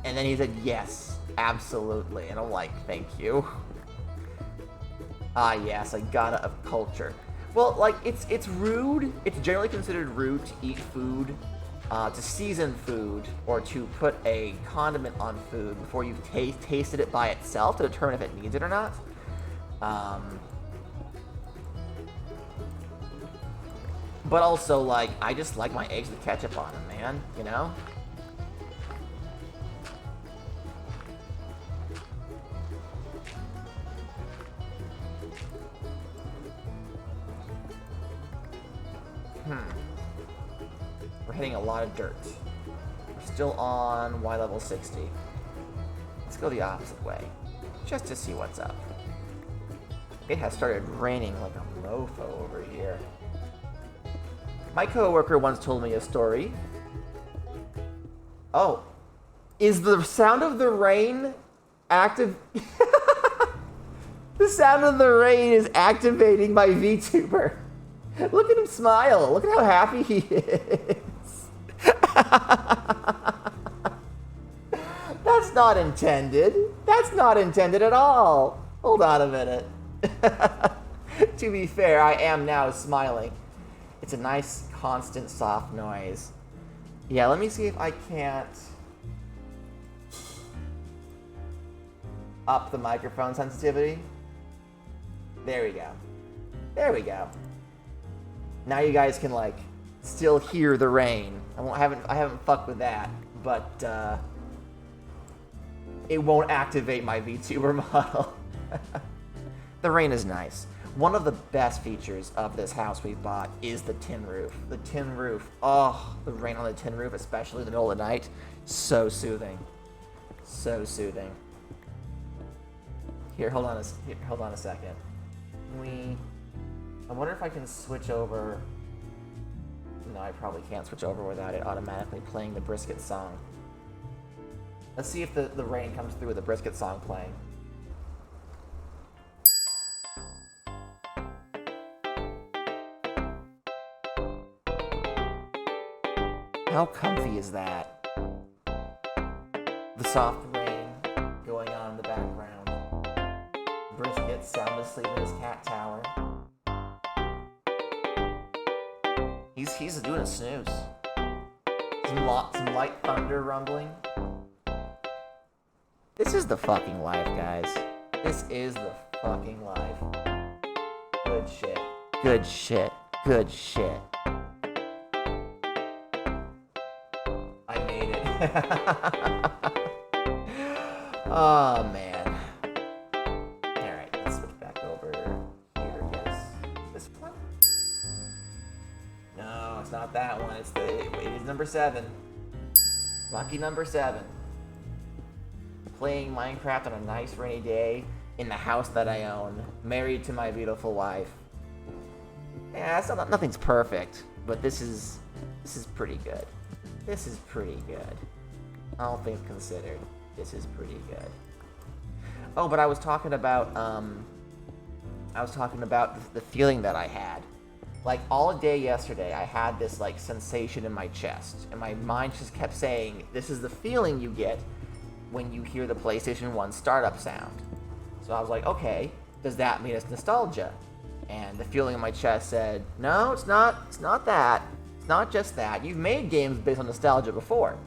and then he said, yes, absolutely. And I'm like, thank you. Yes, I gotta of culture. Well, like, it's rude. It's generally considered rude to eat food, to season food, or to put a condiment on food before you've tasted it by itself to determine if it needs it or not. But also, like, I just like my eggs with ketchup on them, man, you know? We're hitting a lot of dirt. We're still on Y level 60. Let's go the opposite way, just to see what's up. It has started raining like a mofo over here. My coworker once told me a story. Oh, is the sound of the rain active? The sound of the rain is activating my VTuber. Look at him smile. Look at how happy he is. That's not intended. That's not intended at all. Hold on a minute. To be fair, I am now smiling. It's a nice, constant, soft noise. Yeah, let me see if I can't up the microphone sensitivity. There we go. There we go. Now you guys can, like, still hear the rain. I haven't fucked with that, but it won't activate my VTuber model. The rain is nice. One of the best features of this house we bought is the tin roof. The tin roof, oh, the rain on the tin roof, especially in the middle of the night, so soothing. So soothing. Here, hold on a second. I wonder if I can switch over. No, I probably can't switch over without it automatically playing the brisket song. Let's see if the rain comes through with the brisket song playing. How comfy is that? The soft rain going on in the background. Brisket sound asleep in his cat tower. He's doing a snooze. Some light thunder rumbling. This is the fucking life, guys. This is the fucking life. Good shit. Good shit. Good shit. I made it. Oh, man. Alright, let's switch back over here, I guess. This one? No, it's not that one. It is number 7. Lucky number 7. Playing Minecraft on a nice rainy day in the house that I own, married to my beautiful wife. Yeah, nothing's perfect, but this is pretty good. This is pretty good. All things considered, this is pretty good. Oh, but I was talking about the feeling that I had. Like, all day yesterday, I had this, like, sensation in my chest, and my mind just kept saying, this is the feeling you get when you hear the PlayStation 1 startup sound. So I was like, okay, does that mean it's nostalgia? And the feeling in my chest said, no, it's not that. It's not just that. You've made games based on nostalgia before.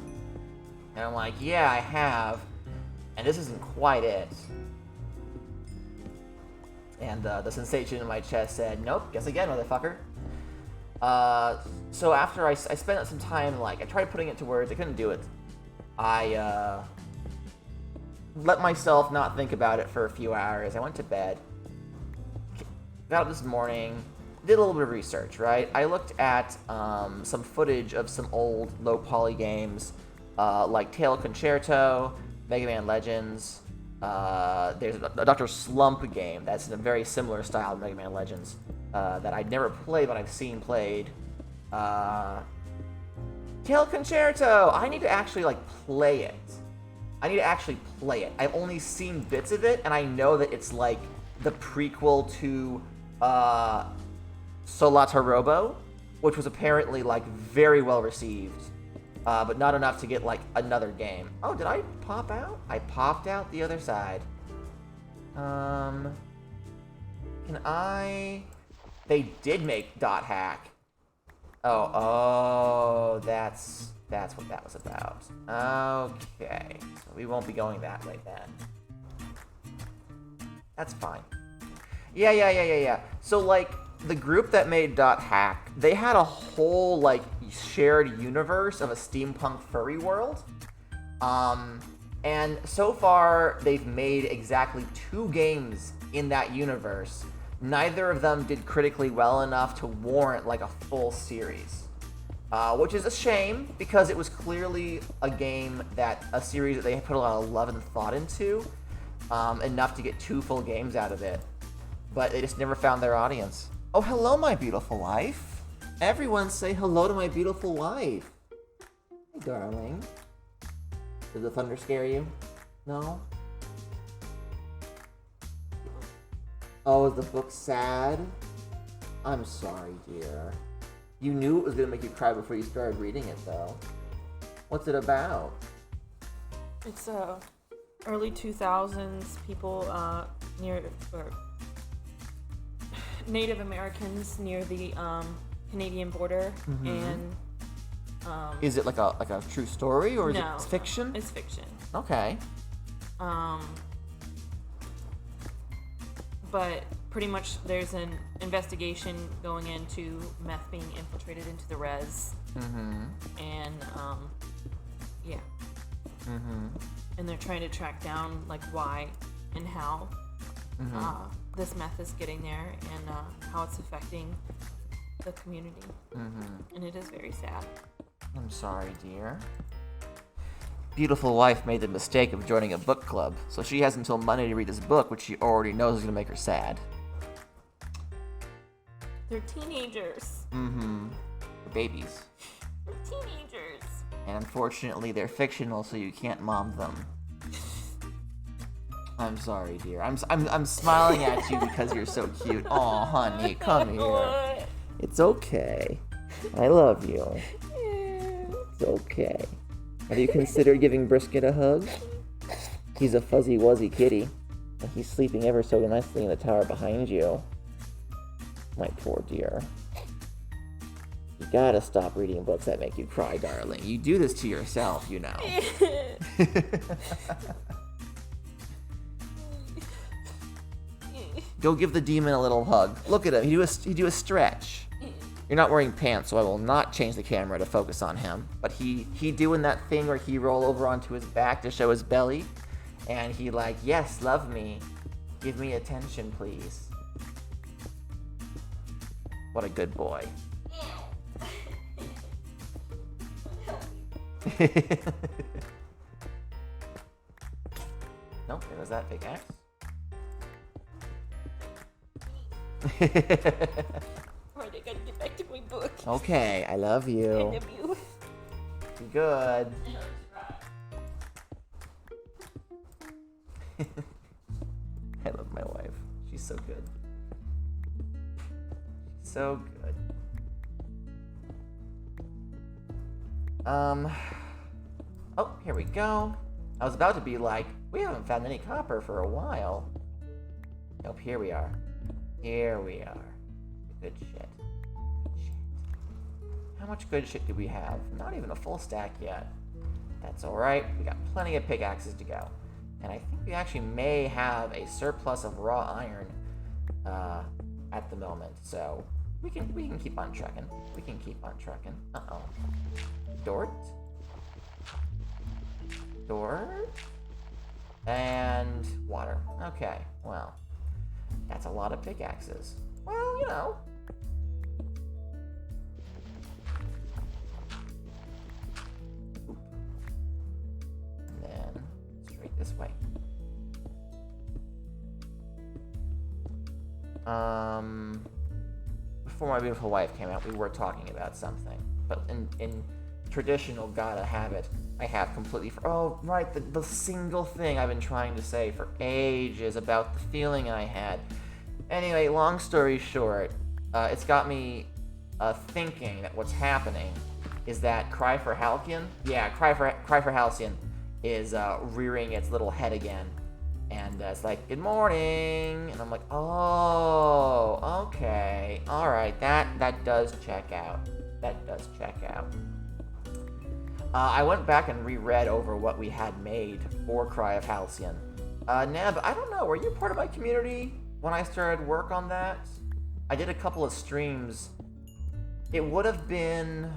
And I'm like, yeah, I have. And this isn't quite it. And the sensation in my chest said, nope, guess again, motherfucker. So after I spent some time, like, I tried putting it to words, I couldn't do it. I let myself not think about it for a few hours. I went to bed. Got up this morning, did a little bit of research, right? I looked at some footage of some old low poly games like Tail Concerto, Mega Man Legends. There's a Dr. Slump game that's in a very similar style to Mega Man Legends that I'd never played, but I've seen played. Tail Concerto! I need to actually, like, play it. I've only seen bits of it, and I know that it's, like, the prequel to Solata Robo, which was apparently, like, very well received. But not enough to get, like, another game. Oh, did I pop out? I popped out the other side. Can I... They did make Dot Hack. Oh, that's what that was about. Okay. So we won't be going that way then. That's fine. Yeah. So, like, the group that made Dot Hack, they had a whole, like, shared universe of a steampunk furry world. And so far, they've made exactly 2 games in that universe. Neither of them did critically well enough to warrant, like, a full series. Which is a shame, because it was clearly a series that they put a lot of love and thought into, enough to get 2 full games out of it. But they just never found their audience. Oh, hello, my beautiful wife. Everyone say hello to my beautiful wife. Hey, darling. Did the thunder scare you? No? Oh, is the book sad? I'm sorry, dear. You knew it was going to make you cry before you started reading it, though. What's it about? It's early 2000s people near Native Americans near the Canadian border, and is it like a true story, or is no, it fiction? It's fiction. Okay. But pretty much there's an investigation going into meth being infiltrated into the res. And yeah. And they're trying to track down, like, why and how this meth is getting there, and how it's affecting the community. And it is very sad. I'm sorry, dear. Beautiful wife made the mistake of joining a book club, so she has until Monday to read this book, which she already knows is going to make her sad. They're teenagers. They're babies. They're teenagers. And unfortunately, they're fictional, so you can't mom them. I'm sorry, dear. I'm smiling at you because you're so cute. Aw, honey, come here. It's okay. I love you. It's okay. Have you considered giving Brisket a hug? He's a fuzzy wuzzy kitty, and he's sleeping ever so nicely in the tower behind you. My poor dear. You gotta stop reading books that make you cry, darling. You do this to yourself, you know. Go give the demon a little hug. Look at him. He do a stretch. You're not wearing pants, so I will not change the camera to focus on him. But he doing that thing where he roll over onto his back to show his belly, and he like, yes, love me, give me attention, please. What a good boy. Nope, there was that big axe. Alright, I gotta get back to my book. Okay, I love you. I love you. Be good. I love my wife. She's so good. So good. Oh, here we go. I was about to be like, we haven't found any copper for a while. Nope, here we are. Here we are. Good shit. Good shit. How much good shit do we have? Not even a full stack yet. That's alright. We got plenty of pickaxes to go. And I think we actually may have a surplus of raw iron at the moment. So we can keep on trucking. We can keep on trucking. Uh-oh. Dort? Dort? And water. Okay, well. That's a lot of pickaxes. Well, you know. Oop. Wait, this way. Before my beautiful wife came out, we were talking about something. But in traditional gotta have it, I have completely... Oh, right, the single thing I've been trying to say for ages about the feeling I had. Anyway, long story short, it's got me thinking that what's happening is that Cry for Halcyon... Yeah, Cry for Halcyon is rearing its little head again. And it's like, good morning, and I'm like, oh, okay, all right, that does check out. That does check out. I went back and reread over what we had made for Cry of Halcyon. Neb, I don't know, were you part of my community when I started work on that? I did a couple of streams. It would have been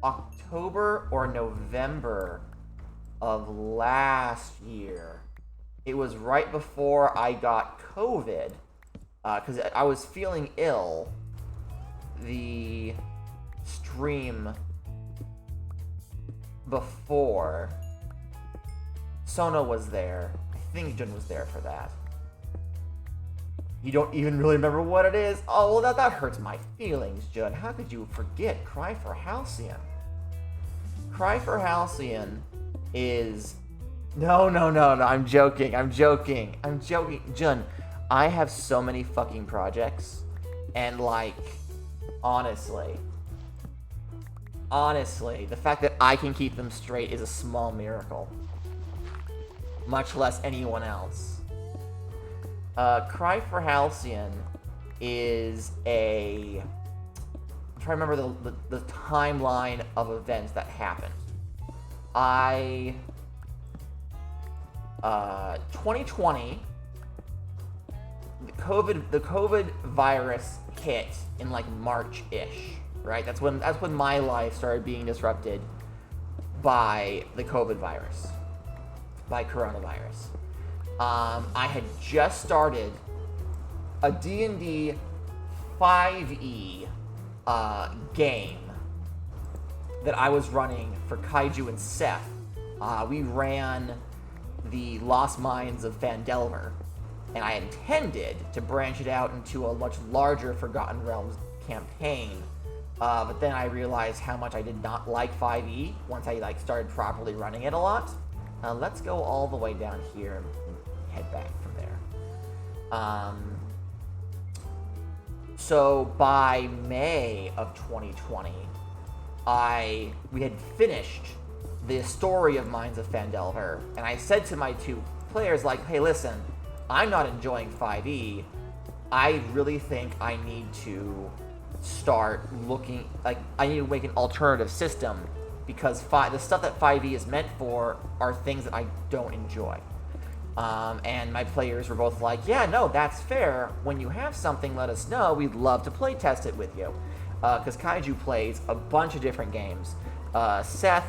October or November of last year. It was right before I got COVID, because I was feeling ill. The stream before, Sona was there. I think Jun was there for that. You don't even really remember what it is? Oh, well, that hurts my feelings, Jun. How could you forget Cry for Halcyon? Cry for Halcyon is... No, I'm joking. Jun, I have so many fucking projects, and like, honestly, the fact that I can keep them straight is a small miracle. Much less anyone else. Cry for Halcyon is a... I'm trying to remember the timeline of events that happened. 2020, the COVID virus hit in like March-ish, right? That's when my life started being disrupted by the COVID virus, by coronavirus. I had just started a D&D 5e game that I was running for Kaiju and Seth. We ran the Lost Mines of Phandelver, and I intended to branch it out into a much larger Forgotten Realms campaign, but then I realized how much I did not like 5e once I started properly running it a lot. Let's go all the way down here and head back from there. So by May of 2020, we had finished the story of Mines of Phandelver, and I said to my two players, like, hey, listen, I'm not enjoying 5e. I really think I need to start looking, like, I need to make an alternative system, because the stuff that 5e is meant for are things that I don't enjoy. And my players were both like, yeah, no, that's fair. When you have something, let us know. We'd love to play test it with you. Because Kaiju plays a bunch of different games. Seth,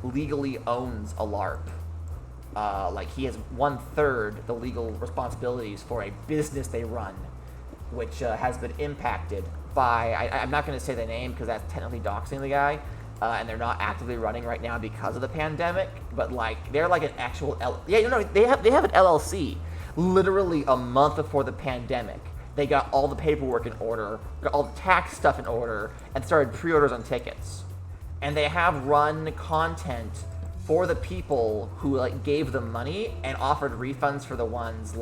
legally owns a LARP. He has 1/3 the legal responsibilities for a business they run, which has been impacted by, I'm not going to say the name because that's technically doxing the guy, and they're not actively running right now because of the pandemic, but they're like an actual, they have an LLC. Literally a month before the pandemic, they got all the paperwork in order, got all the tax stuff in order, and started pre-orders on tickets. And they have run content for the people who gave them money and offered refunds for the ones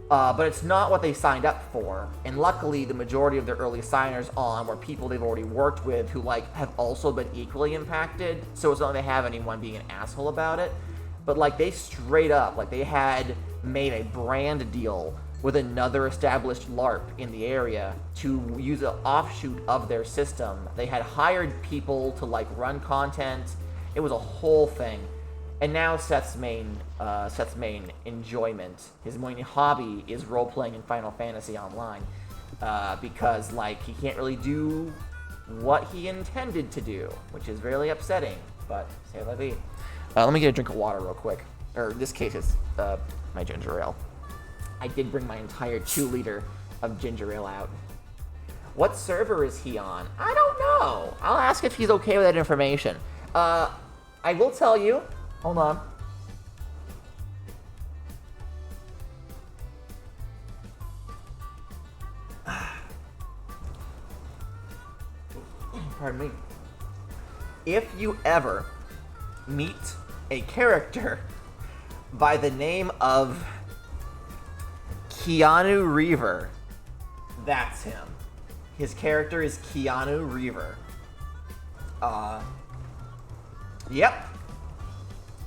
but it's not what they signed up for. And luckily, the majority of their early signers on were people they've already worked with who have also been equally impacted. So it's not like they have anyone being an asshole about it. But they straight up, they had made a brand deal with another established LARP in the area to use an offshoot of their system. They had hired people to run content. It was a whole thing. And now Seth's main enjoyment, his main hobby, is role-playing in Final Fantasy Online, because he can't really do what he intended to do, which is really upsetting. But say la vie. Let me get a drink of water real quick. Or in this case, it's my ginger ale. I did bring my entire 2-liter of ginger ale out. What server is he on? I don't know. I'll ask if he's okay with that information. I will tell you. Hold on. Pardon me. If you ever meet a character by the name of Keanu Reaver, that's him. His character is Keanu Reaver. Yep.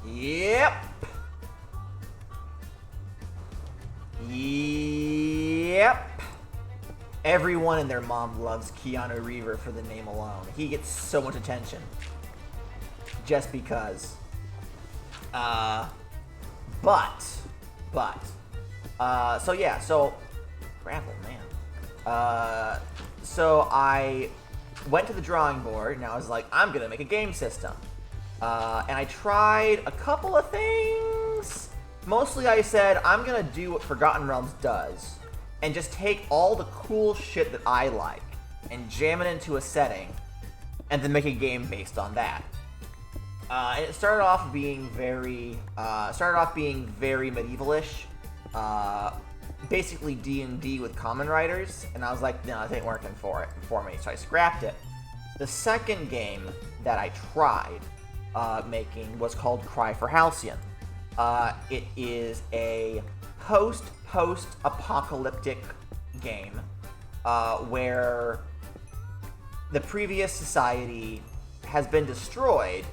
Yep. Yep. Everyone and their mom loves Keanu Reaver for the name alone. He gets so much attention. Just because. So yeah, so Grapple, man. So I went to the drawing board and I was like, I'm gonna make a game system. And I tried a couple of things. Mostly I said, I'm gonna do what Forgotten Realms does and just take all the cool shit that I like and jam it into a setting and then make a game based on that. And it started off being very medievalish, basically D&D with common writers, and I was like, no, this ain't working for me, so I scrapped it. The second game that I tried making was called Cry for Halcyon. It is a post-apocalyptic game where the previous society has been destroyed,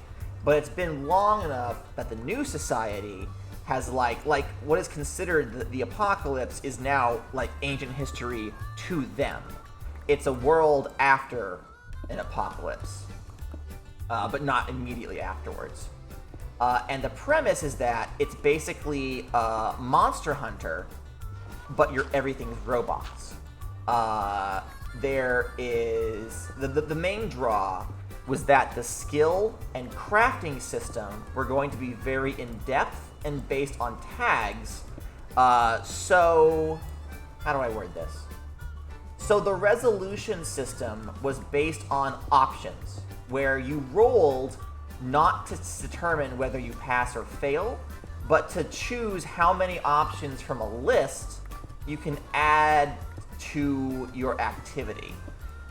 but it's been long enough that the new society has like what is considered the apocalypse is now like ancient history to them. It's a world after an apocalypse, but not immediately afterwards. And the premise is that it's basically Monster Hunter, but everything's robots. There is the main draw was that the skill and crafting system were going to be very in-depth and based on tags. So how do I word this? So the resolution system was based on options, where you rolled not to determine whether you pass or fail, but to choose how many options from a list you can add to your activity.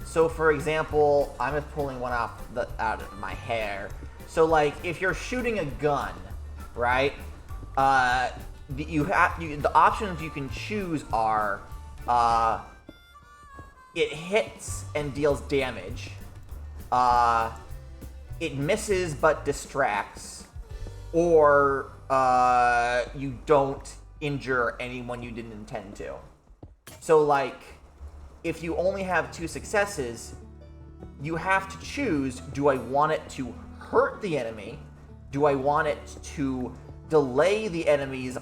So for example, I'm just pulling one out of my hair. So like if you're shooting a gun, right? The options you can choose are it hits and deals damage. It misses but distracts, or you don't injure anyone you didn't intend to. So like, if you only have 2 successes, you have to choose, do I want it to hurt the enemy? Do I want it to delay the enemies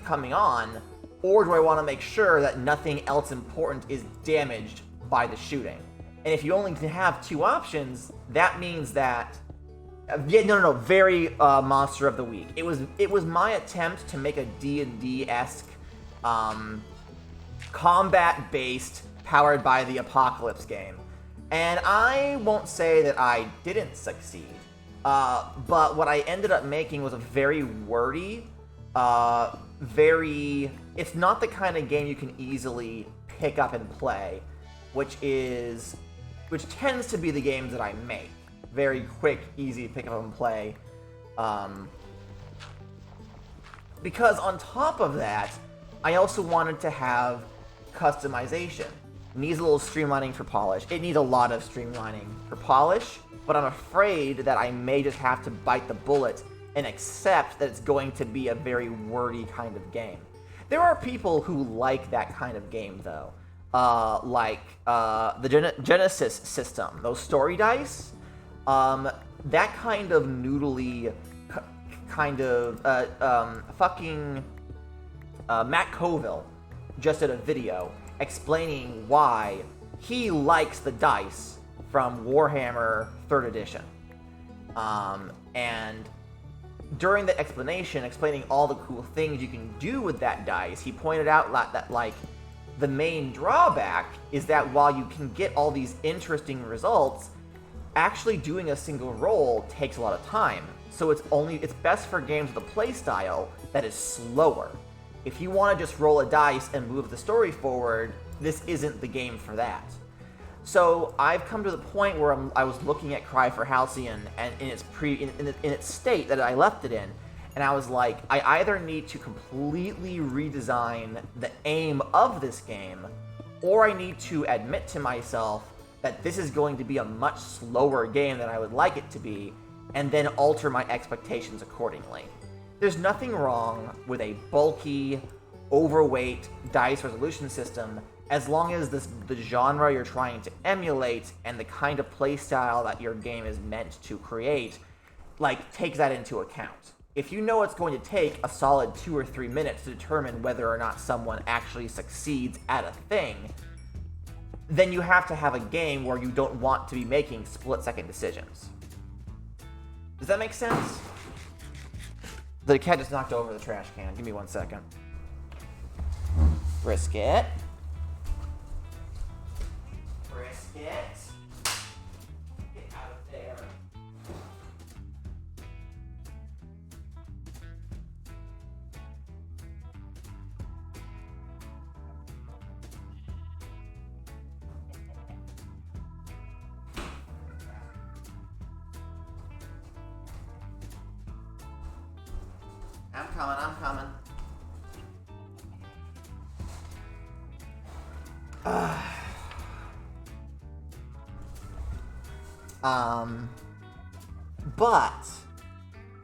coming on? Or do I want to make sure that nothing else important is damaged by the shooting? And if you only have 2 options, that means that very Monster of the Week. It was my attempt to make a D&D-esque combat-based, powered by the apocalypse game. And I won't say that I didn't succeed, but what I ended up making was a very wordy, it's not the kind of game you can easily pick up and play, which tends to be the games that I make. Very quick, easy to pick up and play. Because on top of that, I also wanted to have customization. It needs a little streamlining for polish. It needs a lot of streamlining for polish, but I'm afraid that I may just have to bite the bullet and accept that it's going to be a very wordy kind of game. There are people who like that kind of game, though. Like the Genesis system, those story dice. That kind of noodly, Matt Colville just did a video explaining why he likes the dice from Warhammer 3rd Edition. And during the explanation, explaining all the cool things you can do with that dice, he pointed out that like the main drawback is that while you can get all these interesting results, actually doing a single roll takes a lot of time. So it's best for games with a play style that is slower. If you want to just roll a dice and move the story forward, this isn't the game for that. So I've come to the point where I was looking at Cry for Halcyon and in its state that I left it in, and I was like, I either need to completely redesign the aim of this game, or I need to admit to myself that this is going to be a much slower game than I would like it to be, and then alter my expectations accordingly. There's nothing wrong with a bulky, overweight dice resolution system as long as the genre you're trying to emulate and the kind of playstyle that your game is meant to create, like, takes that into account. If you know it's going to take a solid 2 or 3 minutes to determine whether or not someone actually succeeds at a thing, then you have to have a game where you don't want to be making split-second decisions. Does that make sense? The cat just knocked over the trash can. Give me 1 second. Brisket. Brisket. Get out of there. I'm coming. But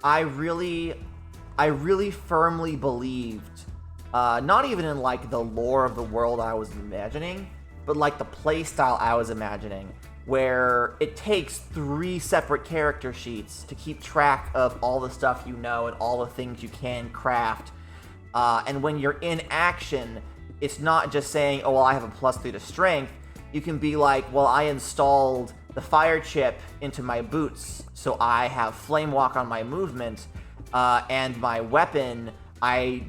I really firmly believed, not even in like the lore of the world I was imagining, but like the play style I was imagining, where it takes 3 separate character sheets to keep track of all the stuff you know and all the things you can craft. And when you're in action, it's not just saying, oh, well, I have a +3 to strength. You can be like, well, I installed the fire chip into my boots, so I have flame walk on my movement, and my weapon, I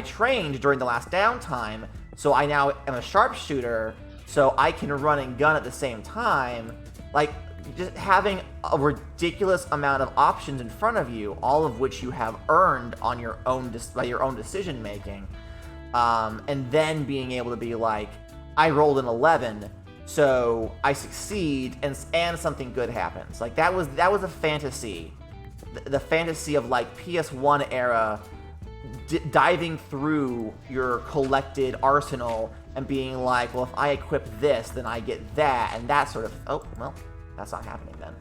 trained during the last downtime, so I now am a sharpshooter, so I can run and gun at the same time. Like, just having a ridiculous amount of options in front of you, all of which you have earned on your own by your own decision making, and then being able to be like, I rolled an 11, so I succeed, and something good happens. Like, that was a fantasy, the fantasy of like PS1 era, diving through your collected arsenal and being like, well, if I equip this, then I get that, and that sort of, oh, well, that's not happening then.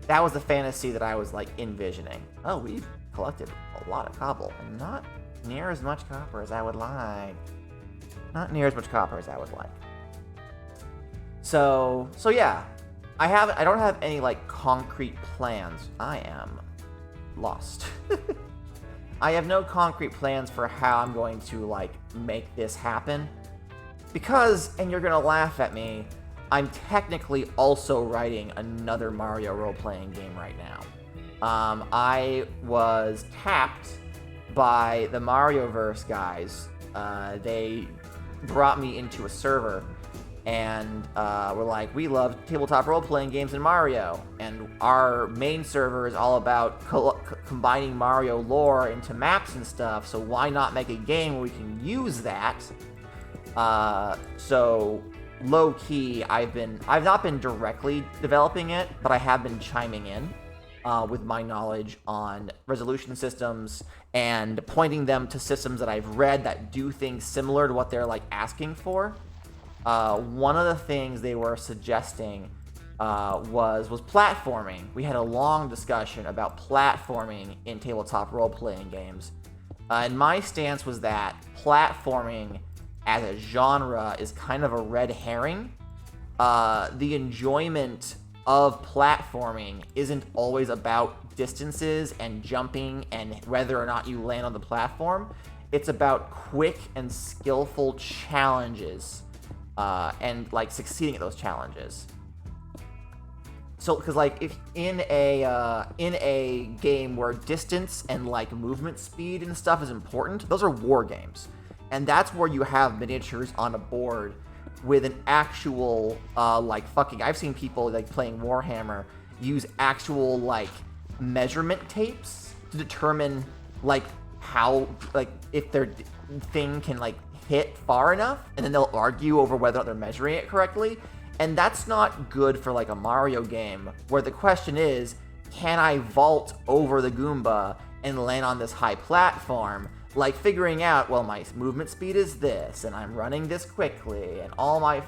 That was the fantasy that I was like envisioning. Oh, we've collected a lot of cobble, and not near as much copper as I would like. Not near as much copper as I would like. So yeah, I don't have any like concrete plans. I am lost. I have no concrete plans for how I'm going to like make this happen, because, and you're gonna laugh at me, I'm technically also writing another Mario role-playing game right now. I was tapped by the Marioverse guys. They brought me into a server, and we're like, we love tabletop role-playing games in Mario, and our main server is all about combining Mario lore into maps and stuff, so why not make a game where we can use that? So low-key, I've not been directly developing it, but I have been chiming in with my knowledge on resolution systems and pointing them to systems that I've read that do things similar to what they're like asking for. One of the things they were suggesting was platforming. We had a long discussion about platforming in tabletop role-playing games, and my stance was that platforming as a genre is kind of a red herring. The enjoyment of platforming isn't always about distances and jumping and whether or not you land on the platform. It's about quick and skillful challenges, and like succeeding at those challenges. So, because like if in a game where distance and like movement speed and stuff is important, those are war games. And that's where you have miniatures on a board with an actual, I've seen people, like, playing Warhammer use actual, like, measurement tapes to determine, like, how, like, if their thing can, like, hit far enough, and then they'll argue over whether or not they're measuring it correctly. And that's not good for, like, a Mario game, where the question is, can I vault over the Goomba and land on this high platform? Like, figuring out, well, my movement speed is this, and I'm running this quickly, and all my...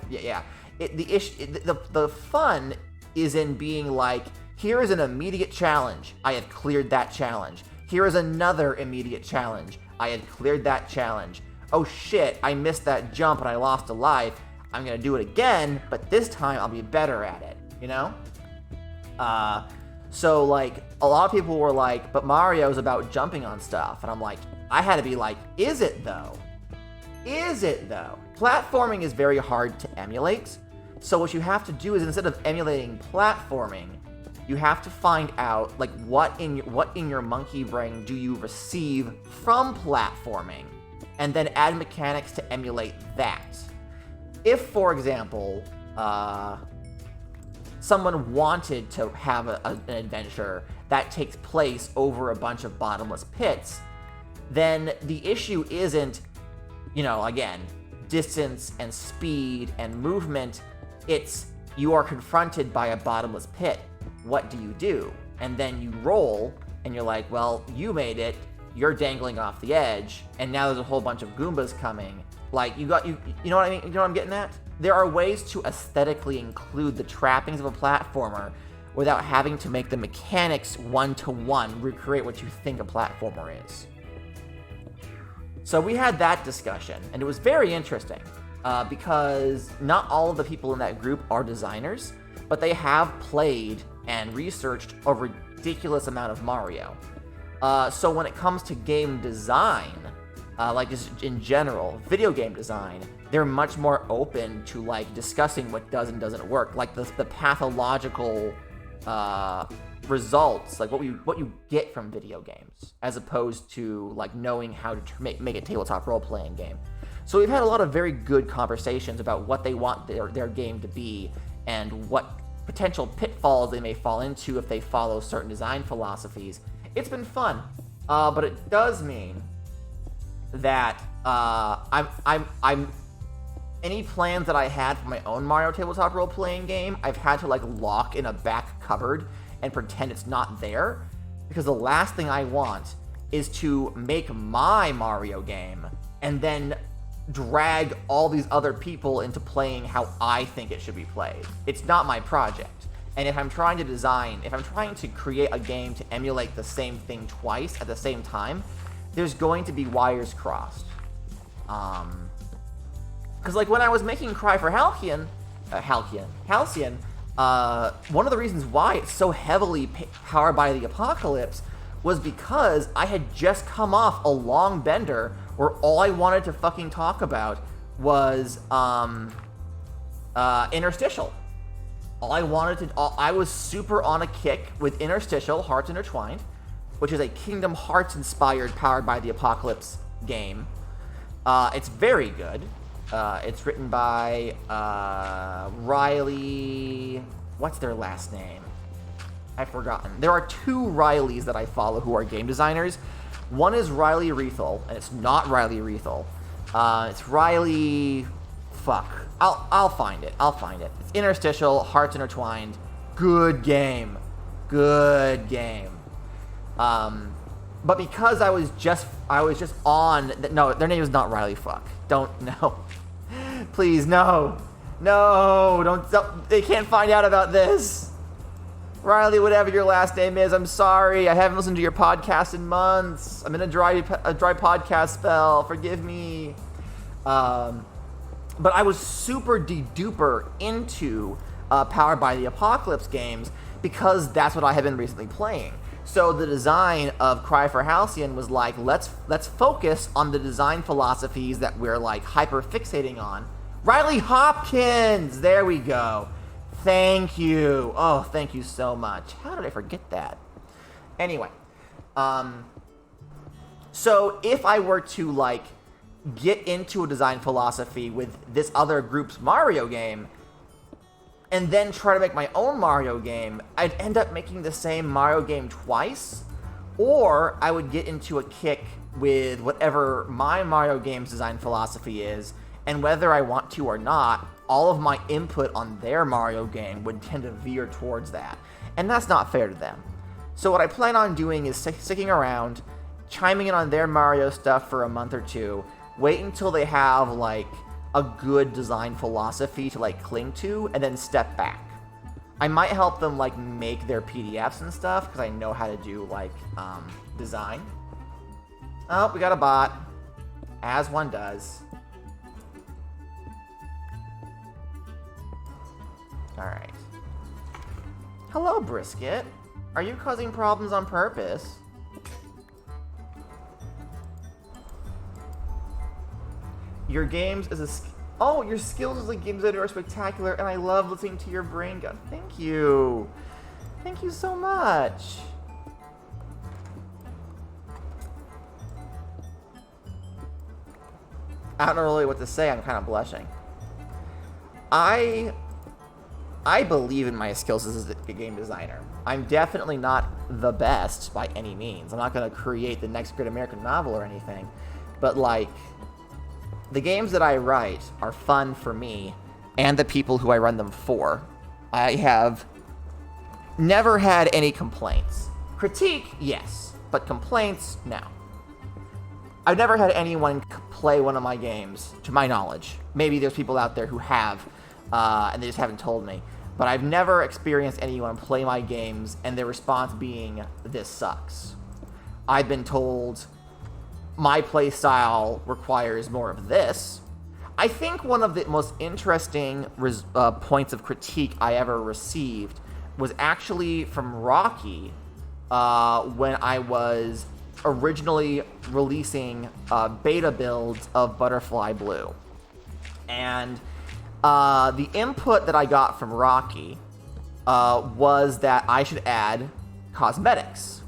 The fun is in being like, here is an immediate challenge. I have cleared that challenge. Here is another immediate challenge. I had cleared that challenge. Oh shit, I missed that jump and I lost a life. I'm gonna do it again, but this time I'll be better at it, you know? So, like, a lot of people were like, but Mario's about jumping on stuff. And I'm like, I had to be like, is it though? Is it though? Platforming is very hard to emulate. So what you have to do is, instead of emulating platforming, you have to find out, like, what in your monkey brain do you receive from platforming, and then add mechanics to emulate that. If, for example, someone wanted to have an adventure that takes place over a bunch of bottomless pits, then the issue isn't, again, distance and speed and movement. It's, you are confronted by a bottomless pit. What do you do? And then you roll, and you're like, well, you made it, you're dangling off the edge, and now there's a whole bunch of Goombas coming. Like, you know what I mean? You know what I'm getting at? There are ways to aesthetically include the trappings of a platformer without having to make the mechanics one-to-one recreate what you think a platformer is. So we had that discussion, and it was very interesting, because not all of the people in that group are designers, but they have played and researched a ridiculous amount of Mario. So when it comes to game design, like just in general, video game design, they're much more open to, like, discussing what does and doesn't work, like the pathological results, like what you get from video games, as opposed to, like, knowing how to make a tabletop role-playing game. So we've had a lot of very good conversations about what they want their game to be, and what potential pitfalls they may fall into if they follow certain design philosophies. It's been fun, but it does mean that I'm any plans that I had for my own Mario tabletop role-playing game, I've had to, like, lock in a back cupboard and pretend it's not there, because the last thing I want is to make my Mario game and then drag all these other people into playing how I think it should be played. It's not my project. And if I'm trying to create a game to emulate the same thing twice at the same time, there's going to be wires crossed. Because, like, when I was making Cry for Halcyon, one of the reasons why it's so heavily powered by the apocalypse was because I had just come off a long bender where all I wanted to fucking talk about was Interstitial. I was super on a kick with Interstitial, Hearts Intertwined, which is a Kingdom Hearts inspired Powered by the Apocalypse game. It's very good. It's written by Riley... What's their last name? I've forgotten. There are two Rileys that I follow who are game designers. One is Riley Rethel, and it's not Riley Rethel. It's Riley... Fuck. I'll find it. It's Interstitial, Hearts Intertwined. Good game. But because I was just on... No, their name is not Riley. Fuck. No. Please, no. Don't... They can't find out about this. Riley, whatever your last name is, I'm sorry. I haven't listened to your podcast in months. I'm in a dry podcast spell. Forgive me. But I was super de-duper into Powered by the Apocalypse games because that's what I had been recently playing. So the design of Cry for Halcyon was like, let's focus on the design philosophies that we're, like, hyper fixating on. Riley Hopkins! There we go. Thank you. Oh, thank you so much. How did I forget that? Anyway, so if I were to, like, get into a design philosophy with this other group's Mario game and then try to make my own Mario game, I'd end up making the same Mario game twice, or I would get into a kick with whatever my Mario game's design philosophy is, and whether I want to or not, all of my input on their Mario game would tend to veer towards that. And that's not fair to them. So what I plan on doing is sticking around, chiming in on their Mario stuff for a month or two, wait until they have, like, a good design philosophy to, like, cling to, and then step back. I might help them, like, make their PDFs and stuff, because I know how to do, like, design. Oh, we got a bot. As one does. Alright. Hello, Brisket. Are you causing problems on purpose? Your games as a... Oh, your skills as a game designer are spectacular, and I love listening to your brain go. Thank you. Thank you so much. I don't know really what to say. I'm kind of blushing. I believe in my skills as a game designer. I'm definitely not the best by any means. I'm not going to create the next great American novel or anything. But, like, the games that I write are fun for me and the people who I run them for. I have never had any complaints. Critique, yes. But complaints, no. I've never had anyone play one of my games, to my knowledge. Maybe there's people out there who have, and they just haven't told me. But I've never experienced anyone play my games and their response being, this sucks. I've been told my play style requires more of this. I think one of the most interesting points of critique I ever received was actually from Rocky when I was originally releasing beta builds of Butterfly Blue. And the input that I got from Rocky was that I should add cosmetics.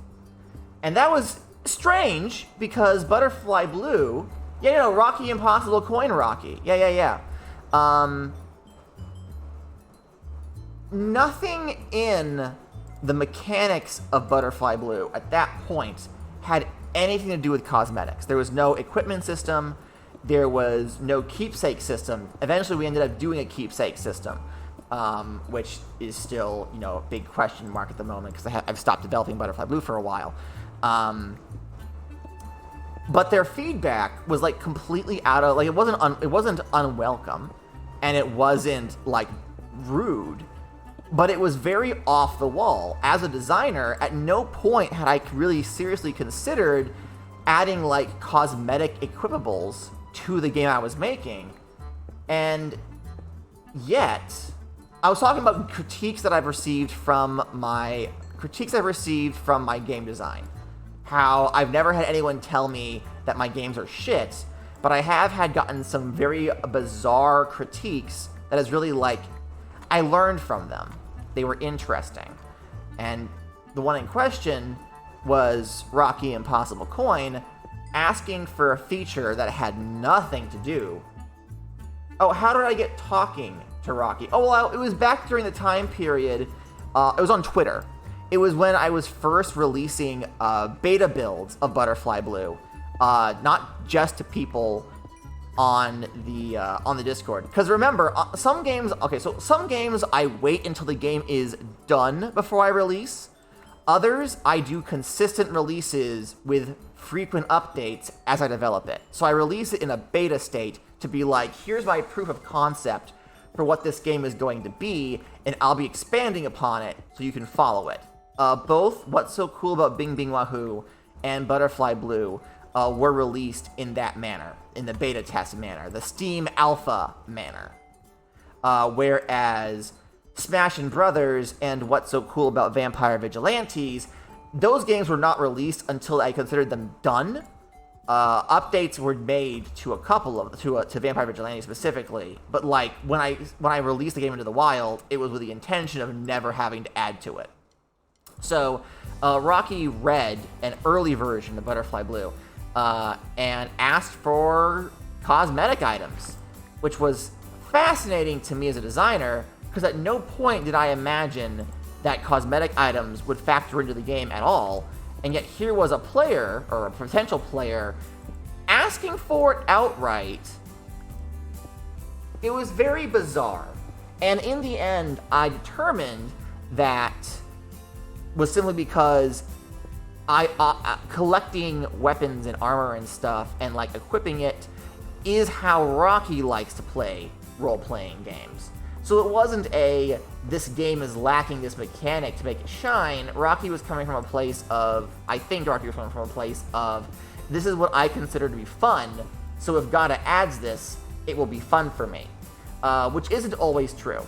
And that was strange, because Butterfly Blue... Yeah, you know, Rocky Impossible Coin Rocky. Yeah. Nothing in the mechanics of Butterfly Blue at that point had anything to do with cosmetics. There was no equipment system. There was no keepsake system. Eventually, we ended up doing a keepsake system, which is still, you know, a big question mark at the moment, because I've stopped developing Butterfly Blue for a while. But their feedback was, like, completely out of... Like, it wasn't unwelcome, and it wasn't, like, rude, but it was very off the wall. As a designer, at no point had I really seriously considered adding, like, cosmetic equipables to the game I was making. And yet, I was talking about critiques I've received from my game design. How I've never had anyone tell me that my games are shit, but I have gotten some very bizarre critiques that is really, like, I learned from them. They were interesting. And the one in question was Rocky Impossible Coin, asking for a feature that had nothing to do. Oh, how did I get talking to Rocky? Oh, well, it was back during the time period. It was on Twitter. It was when I was first releasing beta builds of Butterfly Blue, not just to people on the Discord. Because remember, some games I wait until the game is done before I release. Others, I do consistent releases with frequent updates as I develop it. So I release it in a beta state to be like, here's my proof of concept for what this game is going to be, and I'll be expanding upon it so you can follow it. Both What's So Cool About Bing Bing Wahoo and Butterfly Blue were released in that manner, in the beta test manner, the Steam Alpha manner. Whereas Smash and Brothers and What's So Cool About Vampire Vigilantes, those games were not released until I considered them done. Updates were made to a couple of to Vampire Vigilante specifically, but like when I released the game into the wild, it was with the intention of never having to add to it. So Rocky read an early version of Butterfly Blue and asked for cosmetic items, which was fascinating to me as a designer, because at no point did I imagine that cosmetic items would factor into the game at all, and yet here was a player, or a potential player, asking for it outright. It was very bizarre, and in the end, I determined that was simply because collecting weapons and armor and stuff and like equipping it is how Rocky likes to play role-playing games. So it wasn't this game is lacking this mechanic to make it shine. Rocky was coming from a place of, this is what I consider to be fun, so if Gata adds this, it will be fun for me. Which isn't always true.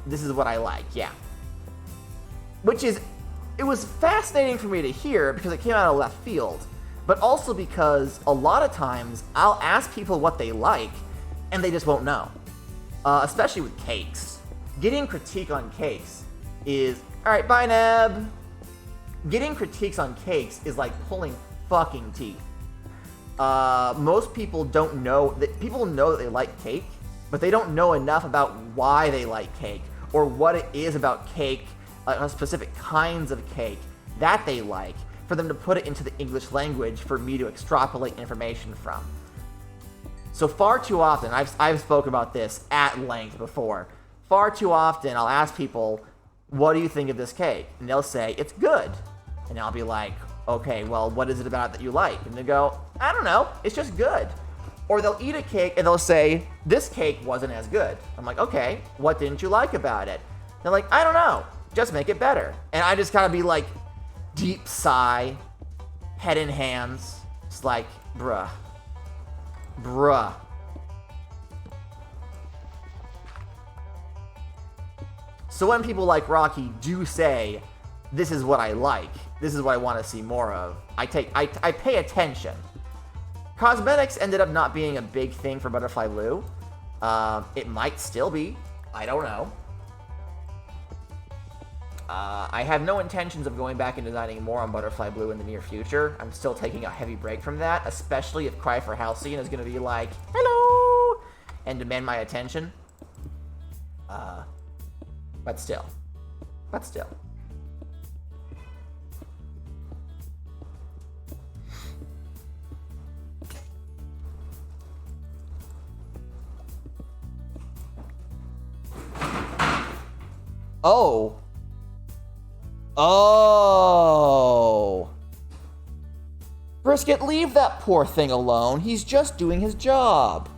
This is what I like, yeah. It was fascinating for me to hear because it came out of left field, but also because a lot of times I'll ask people what they like, and they just won't know. Especially with cakes. Getting critique on cakes is, alright, bye Neb. Getting critiques on cakes is like pulling fucking teeth. Most people don't know, people know that they like cake, but they don't know enough about why they like cake, or what it is about cake, specific kinds of cake that they like, for them to put it into the English language for me to extrapolate information from. So far too often, I've spoken about this at length before. Far too often, I'll ask people, what do you think of this cake? And they'll say, it's good. And I'll be like, okay, well, what is it about it that you like? And they go, I don't know, it's just good. Or they'll eat a cake and they'll say, this cake wasn't as good. I'm like, okay, what didn't you like about it? They're like, I don't know, just make it better. And I just gotta be like, deep sigh, head in hands. It's like, bruh. So when people like Rocky do say, this is what I like, this is what I want to see more of, I pay attention. Cosmetics ended up not being a big thing for Butterfly Blue. It might still be. I don't know. I have no intentions of going back and designing more on Butterfly Blue in the near future. I'm still taking a heavy break from that, especially if Cry for Halcyon is going to be like, hello, and demand my attention. But still. Oh. Brisket, leave that poor thing alone. He's just doing his job.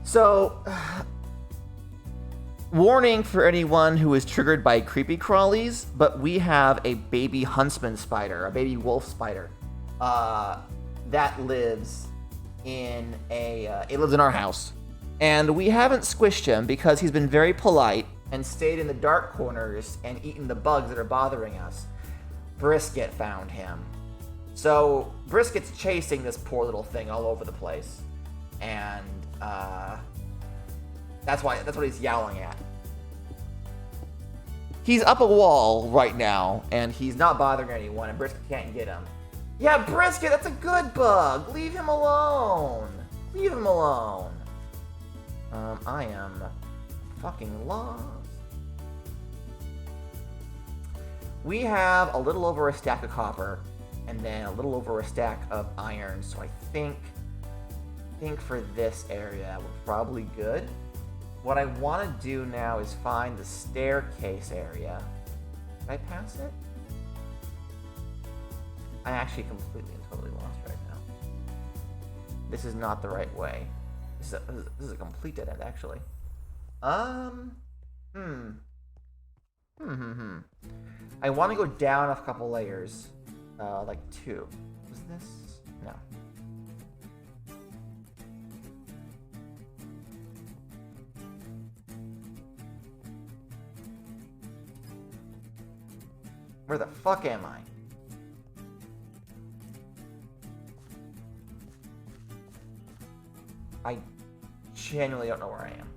So, warning for anyone who is triggered by creepy crawlies, but we have a baby huntsman spider, a baby wolf spider, that lives in our house. And we haven't squished him because he's been very polite and stayed in the dark corners and eaten the bugs that are bothering us. Brisket found him. So Brisket's chasing this poor little thing all over the place. And that's what he's yowling at. He's up a wall right now, and he's not bothering anyone, and Brisket can't get him. Yeah, Brisket, that's a good bug. Leave him alone. I am fucking lost. We have a little over a stack of copper, and then a little over a stack of iron, so I think for this area we're probably good. What I want to do now is find the staircase area. Did I pass it? I'm actually completely and totally lost right now. This is not the right way. This is a complete dead end, actually. I want to go down a couple layers, like 2. Was this? No. Where the fuck am I? I genuinely don't know where I am.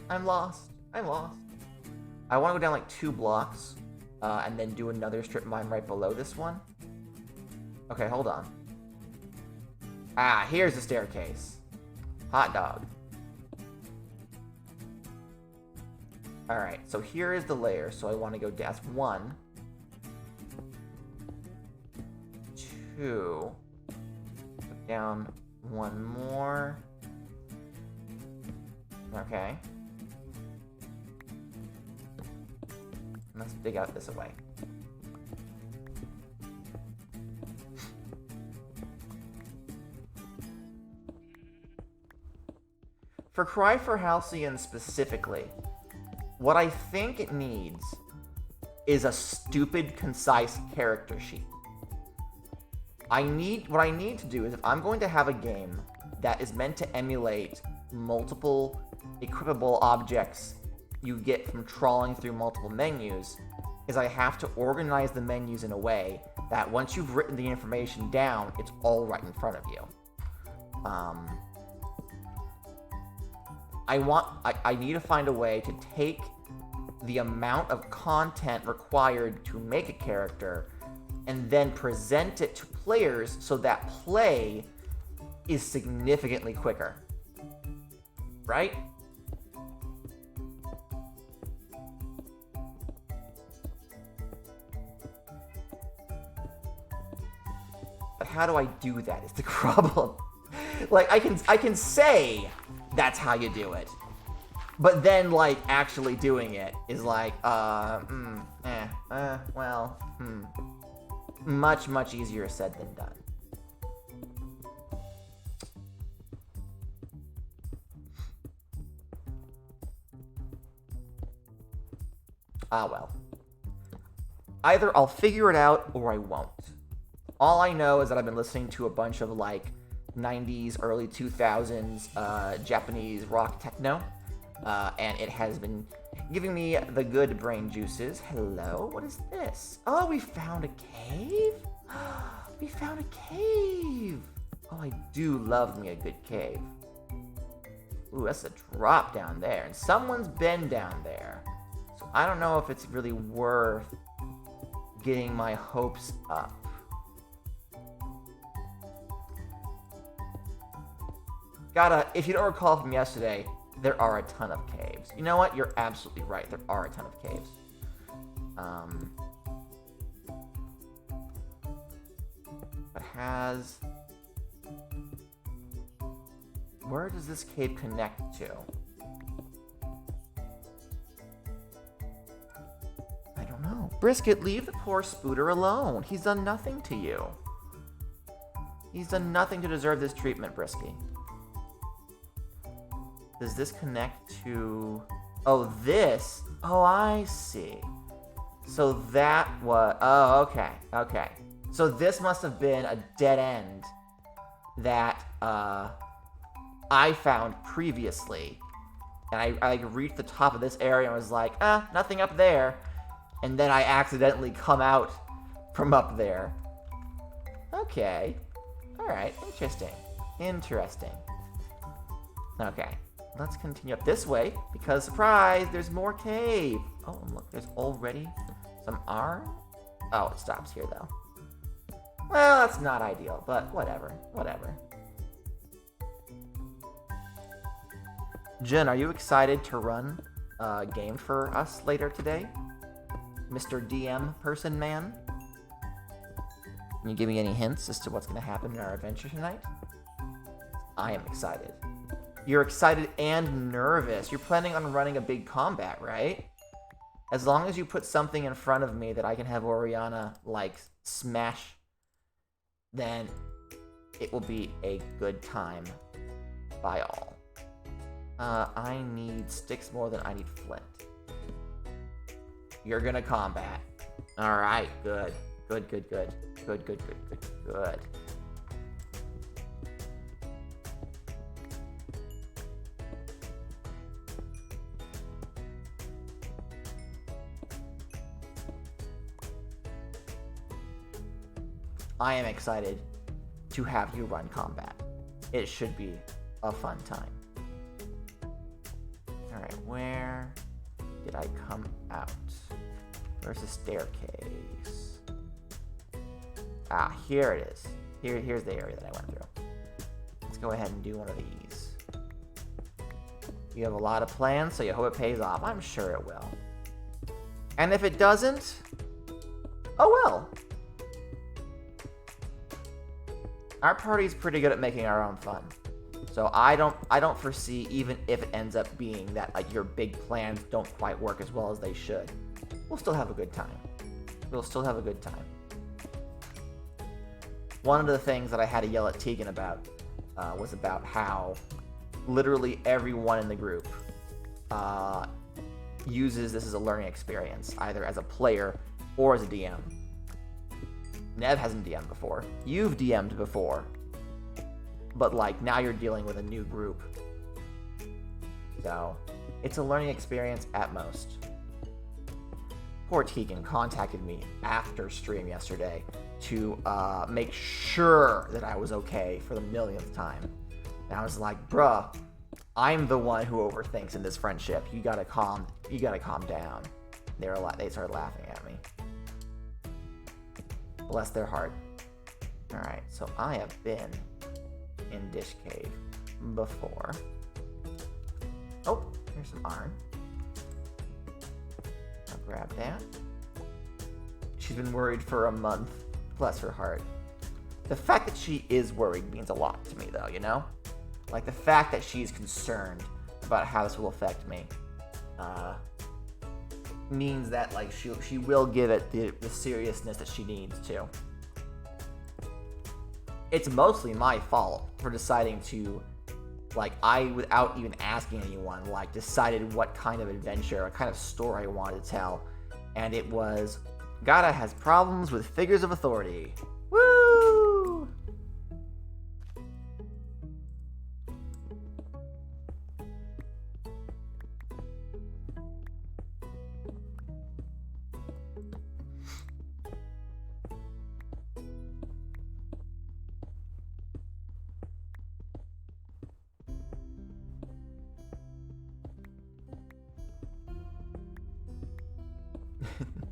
I'm lost. I want to go down like 2 blocks, and then do another strip mine right below this one. Okay, hold on. Ah, here's the staircase. Hot dog. Alright, so here is the layer. So I want to go down 1, 2, put down 1 more. Okay. Let's dig out this way. For Cry for Halcyon specifically, what I think it needs is a stupid, concise character sheet. What I need to do is, if I'm going to have a game that is meant to emulate multiple equipable objects you get from trawling through multiple menus, is I have to organize the menus in a way that once you've written the information down, it's all right in front of you. I need to find a way to take the amount of content required to make a character and then present it to players so that play is significantly quicker. Right? But how do I do that is the problem. Like, I can say that's how you do it. But then, like, actually doing it is like, much easier said than done. Ah, well. Either I'll figure it out or I won't. All I know is that I've been listening to a bunch of, like, 90s, early 2000s Japanese rock techno, and it has been giving me the good brain juices. Hello, what is this? Oh, we found a cave? We found a cave! Oh, I do love me a good cave. Ooh, that's a drop down there, and someone's been down there. So I don't know if it's really worth getting my hopes up. If you don't recall from yesterday, there are a ton of caves. You know what? You're absolutely right. There are a ton of caves. But where does this cave connect to? I don't know. Brisket, leave the poor Spooter alone. He's done nothing to you. He's done nothing to deserve this treatment, Brisky. Does this connect to... Oh, this? Oh, I see. So that was... Oh, okay. Okay. So this must have been a dead end that I found previously. And I reached the top of this area and was like, nothing up there. And then I accidentally come out from up there. Okay. Alright, interesting. Interesting. Okay. Let's continue up this way, because, surprise, there's more cave. Oh, and look, there's already some iron. Oh, it stops here, though. Well, that's not ideal, but whatever, whatever. Jen, are you excited to run a game for us later today? Mr. DM person man? Can you give me any hints as to what's going to happen in our adventure tonight? I am excited. You're excited and nervous. You're planning on running a big combat, right? As long as you put something in front of me that I can have Oriana, like, smash, then it will be a good time by all. I need sticks more than I need flint. You're gonna combat. Alright, good. Good, good, good. Good, good, good, good, good. I am excited to have you run combat. It should be a fun time. Alright, where did I come out? Where's the staircase? Ah, here it is. Here's the area that I went through. Let's go ahead and do one of these. You have a lot of plans, so you hope it pays off. I'm sure it will. And if it doesn't, oh well. Our party's pretty good at making our own fun. So I don't foresee, even if it ends up being that like your big plans don't quite work as well as they should, we'll still have a good time. We'll still have a good time. One of the things that I had to yell at Tegan about was about how literally everyone in the group uses this as a learning experience, either as a player or as a DM. Nev hasn't DM'd before. You've DM'd before. But like now you're dealing with a new group. So it's a learning experience at most. Poor Tegan contacted me after stream yesterday to make sure that I was okay for the millionth time. And I was like, bruh, I'm the one who overthinks in this friendship. You gotta calm down. They started laughing at me. Bless their heart. Alright, so I have been in Dish Cave before. Oh, here's some iron. I'll grab that. She's been worried for a month. Bless her heart. The fact that she is worried means a lot to me, though, you know? Like, the fact that she's concerned about how this will affect me means that, like, she will give it the seriousness that she needs to. It's mostly my fault for deciding to, like, without even asking anyone, like, decided what kind of adventure, what kind of story I wanted to tell. And it was, Gata has problems with figures of authority. Woo!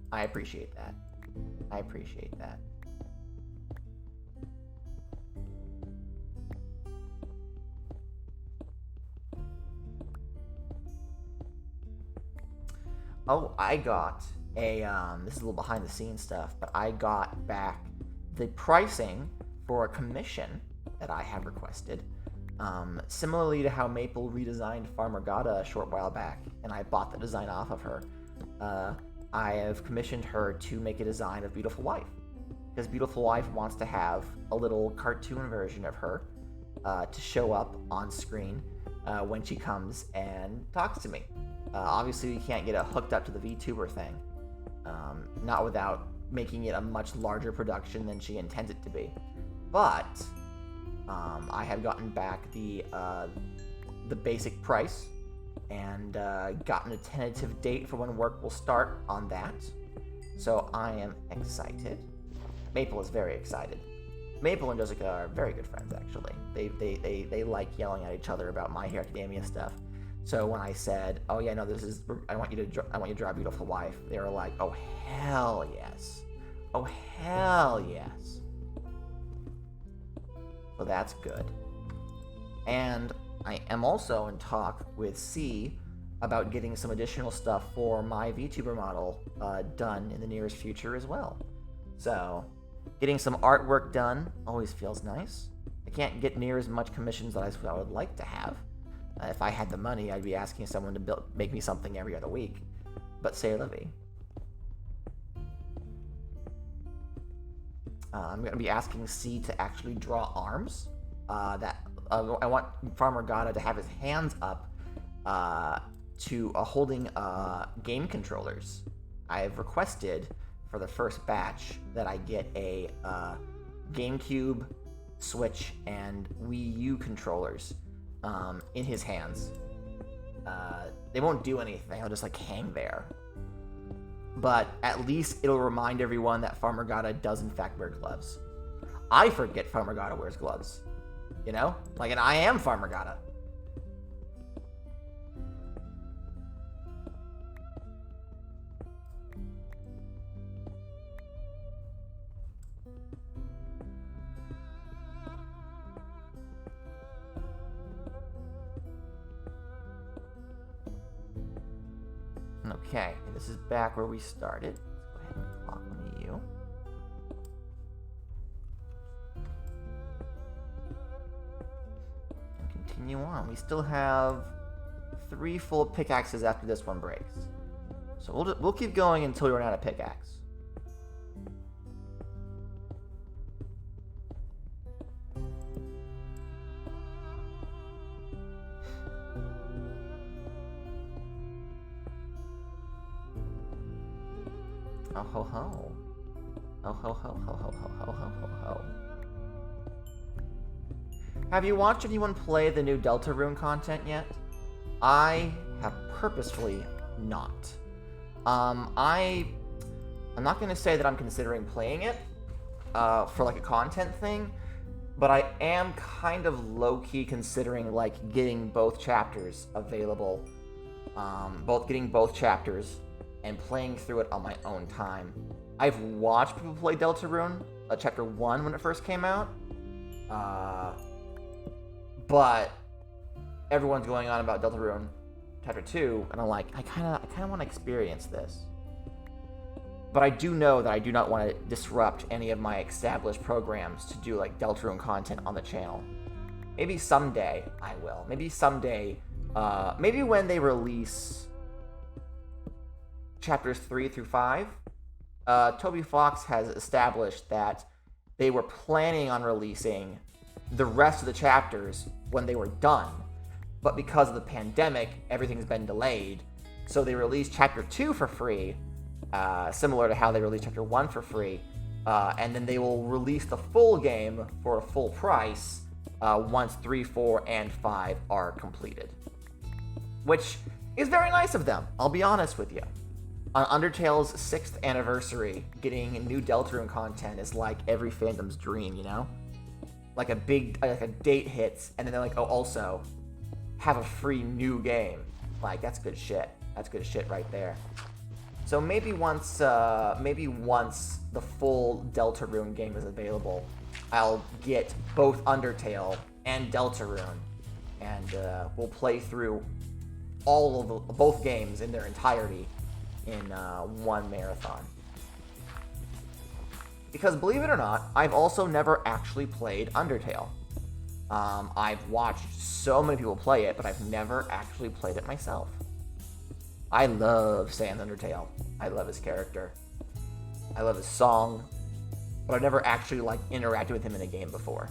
I appreciate that. I appreciate that. Oh, I got a, this is a little behind the scenes stuff, but I got back the pricing for a commission that I had requested. Similarly to how Maple redesigned Farmer Gata a short while back, and I bought the design off of her. I have commissioned her to make a design of Beautiful Wife, because Beautiful Wife wants to have a little cartoon version of her to show up on screen when she comes and talks to me. Obviously, we can't get it hooked up to the VTuber thing, not without making it a much larger production than she intends it to be. But I have gotten back the basic price and gotten a tentative date for when work will start on that. So I am excited. Maple is very excited. Maple and Jessica are very good friends, actually. They like yelling at each other about My Hero Academia stuff. So when I said, "Oh yeah, no, I want you to draw Beautiful Wife," they were like, "Oh hell yes, oh hell yes." So that's good. And I am also in talk with C about getting some additional stuff for my VTuber model done in the nearest future as well. So getting some artwork done always feels nice. I can't get near as much commissions as I would like to have. If I had the money, I'd be asking someone to make me something every other week. But say la vie. I'm going to be asking C to actually draw arms. I want Farmer Gata to have his hands up to holding game controllers. I have requested for the first batch that I get a GameCube, Switch, and Wii U controllers in his hands. They won't do anything, they'll just like hang there. But at least it'll remind everyone that Farmer Gata does in fact wear gloves. I forget Farmer Gata wears gloves. You know? Like, and I am Farmer Gata. Okay, this is back where we started. Let's go ahead and clock one of you. And continue on. We still have 3 full pickaxes after this one breaks. So we'll keep going until we run out of pickaxe. Oh ho ho. Oh ho ho ho ho ho ho ho ho ho. Have you watched anyone play the new Deltarune content yet? I have purposefully not. I'm not gonna say that I'm considering playing it for like a content thing, but I am kind of low-key considering like getting both chapters available, getting both chapters and playing through it on my own time. I've watched people play Deltarune, Chapter 1 when it first came out, but everyone's going on about Deltarune Chapter 2, and I'm like, I kind of want to experience this. But I do know that I do not want to disrupt any of my established programs to do like Deltarune content on the channel. Maybe someday I will. Maybe someday, maybe when they release chapters 3 through 5, Toby Fox has established that they were planning on releasing the rest of the chapters when they were done. But because of the pandemic, everything's been delayed. So they released chapter 2 for free, similar to how they released chapter 1 for free. And then they will release the full game for a full price once 3, 4, and 5 are completed. Which is very nice of them, I'll be honest with you. On Undertale's 6th anniversary, getting new Deltarune content is like every fandom's dream, you know? Like a date hits, and then they're like, oh, also, have a free new game. Like, that's good shit. That's good shit right there. So maybe once the full Deltarune game is available, I'll get both Undertale and Deltarune, and we'll play through both games in their entirety in one marathon. Because believe it or not, I've also never actually played Undertale. I've watched so many people play it, but I've never actually played it myself. I love Sans Undertale. I love his character. I love his song, but I've never actually like interacted with him in a game before.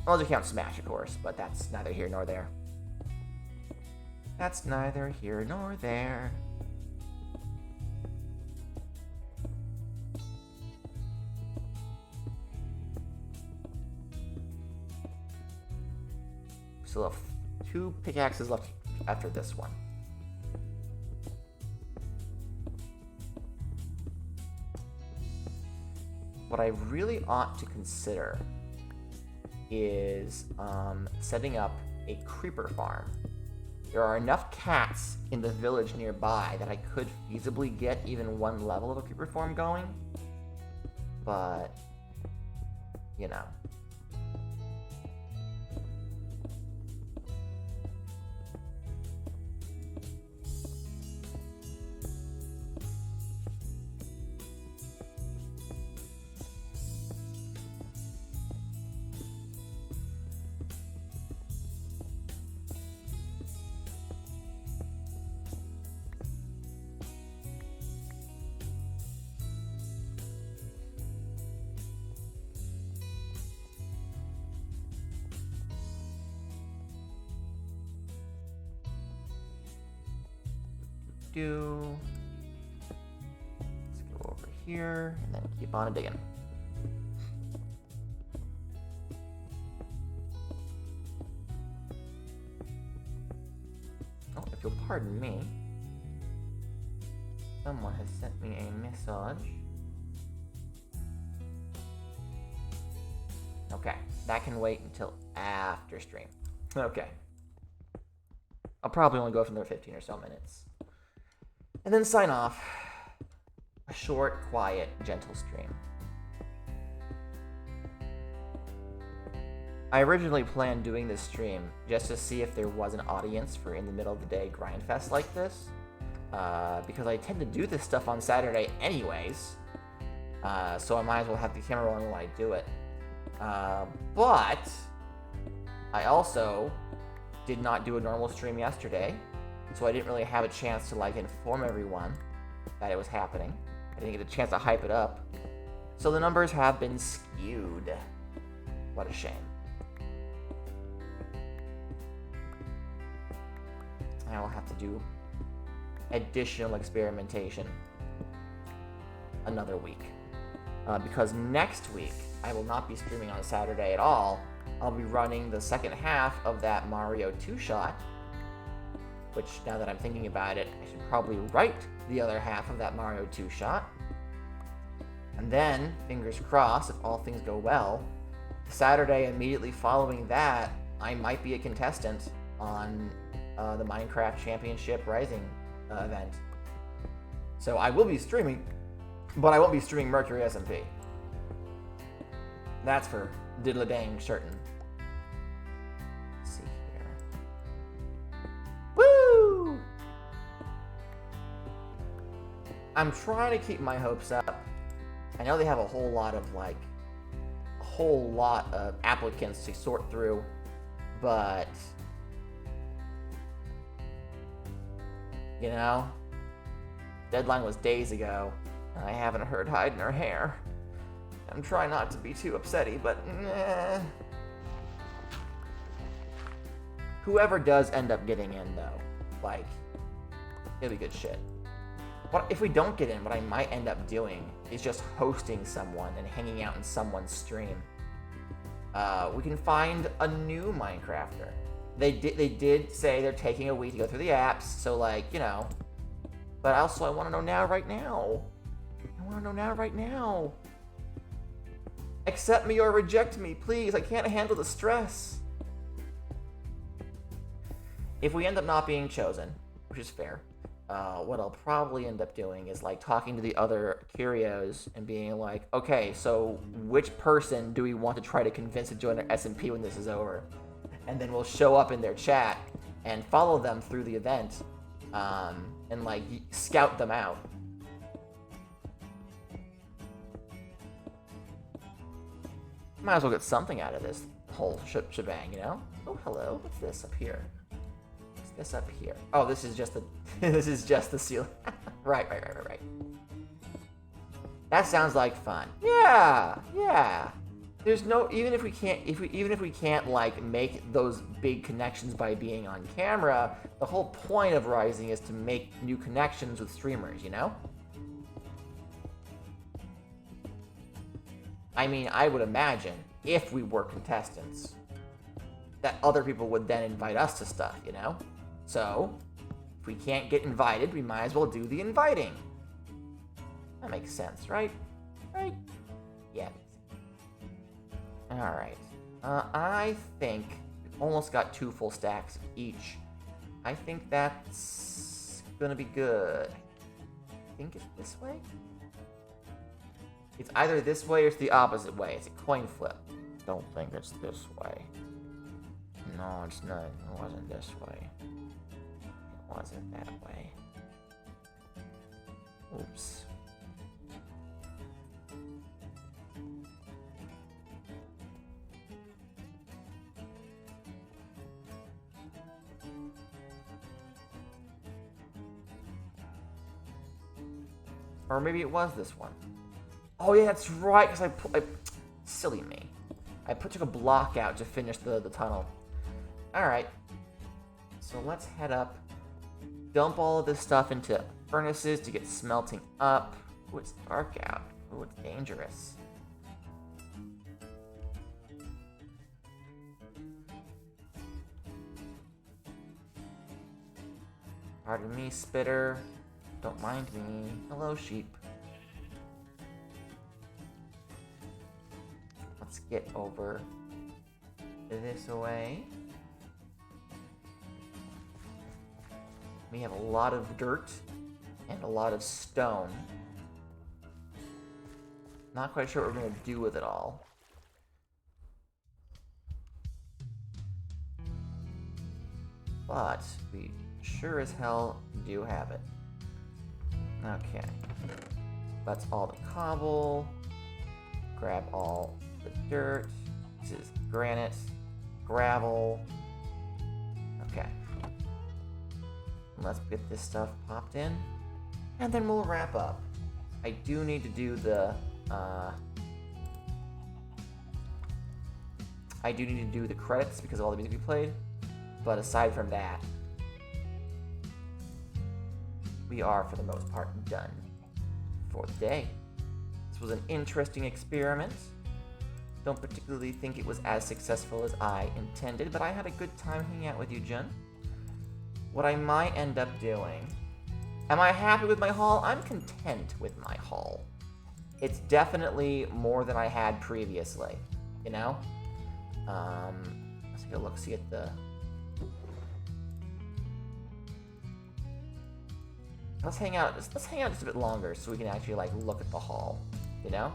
Unless you count Smash, of course, but that's neither here nor there. That's neither here nor there. Still have 2 pickaxes left after this one. What I really ought to consider is setting up a creeper farm. There are enough cats in the village nearby that I could feasibly get even one level of a creeper farm going, but, you know. Let's go over here and then keep on digging. Oh, if you'll pardon me, someone has sent me a message. Okay, that can wait until after stream. Okay. I'll probably only go for another 15 or so minutes. And then sign off. A short, quiet, gentle stream. I originally planned doing this stream just to see if there was an audience for in the middle of the day grindfest like this. because I tend to do this stuff on Saturday anyways. So I might as well have the camera rolling while I do it. But I also did not do a normal stream yesterday, so I didn't really have a chance to like inform everyone that it was happening. I didn't get a chance to hype it up. So the numbers have been skewed. What a shame. I will have to do additional experimentation another week. Because next week, I will not be streaming on a Saturday at all. I'll be running the second half of that Mario 2-shot, which, now that I'm thinking about it, I should probably write the other half of that Mario 2-shot. And then, fingers crossed, if all things go well, the Saturday immediately following that, I might be a contestant on the Minecraft Championship Rising event. So I will be streaming, but I won't be streaming Mercury SMP. That's for diddle-dang certain. Let's see here. Woo! I'm trying to keep my hopes up. I know they have a whole lot of applicants to sort through, but you know, deadline was days ago, and I haven't heard hide nor hair. I'm trying not to be too upsetty, but whoever does end up getting in, though, like, it'll be good shit. What if we don't get in? What I might end up doing is just hosting someone and hanging out in someone's stream. We can find a new Minecrafter. They did say they're taking a week to go through the apps, so like, you know. But also, I want to know now, right now. I want to know now, right now. Accept me or reject me, please. I can't handle the stress. If we end up not being chosen, which is fair, what I'll probably end up doing is like talking to the other Curios and being like, okay, so which person do we want to try to convince to join our SMP when this is over? And then we'll show up in their chat and follow them through the event, and like scout them out. Might as well get something out of this whole shebang, you know? Oh, hello. What's this up here? What's this up here? Oh, this is just the this is just the ceiling. Right. That sounds like fun. Yeah. There's no, even if we can't like make those big connections by being on camera, the whole point of Rising is to make new connections with streamers, you know? I mean, I would imagine, if we were contestants, that other people would then invite us to stuff, you know? So, if we can't get invited, we might as well do the inviting. That makes sense, right? Right? Yeah. Alright. I think we've almost got 2 full stacks each. I think that's gonna be good. I think it's this way? It's either this way or it's the opposite way. It's a coin flip. Don't think it's this way. No, it's not. It wasn't this way. It wasn't that way. Oops. Or maybe it was this one. Oh yeah, that's right, because silly me. I took a block out to finish the tunnel. Alright. So let's head up. Dump all of this stuff into furnaces to get smelting up. Ooh, it's dark out. Ooh, it's dangerous. Pardon me, spitter. Don't mind me. Hello, sheep. Let's get over this way. We have a lot of dirt and a lot of stone. Not quite sure what we're going to do with it all. But we sure as hell do have it. Okay. That's all the cobble. Grab all the dirt. This is granite, gravel. Okay. Let's get this stuff popped in, and then we'll wrap up. I do need to do the credits because of all the music we played, but aside from that, we are, for the most part, done for the day. This was an interesting experiment. Don't particularly think it was as successful as I intended, but I had a good time hanging out with you, Jun. What I might end up doing... Am I happy with my haul? I'm content with my haul. It's definitely more than I had previously, you know? Let's take a look, see at the... Let's hang out just a bit longer so we can actually, like, look at the haul, you know?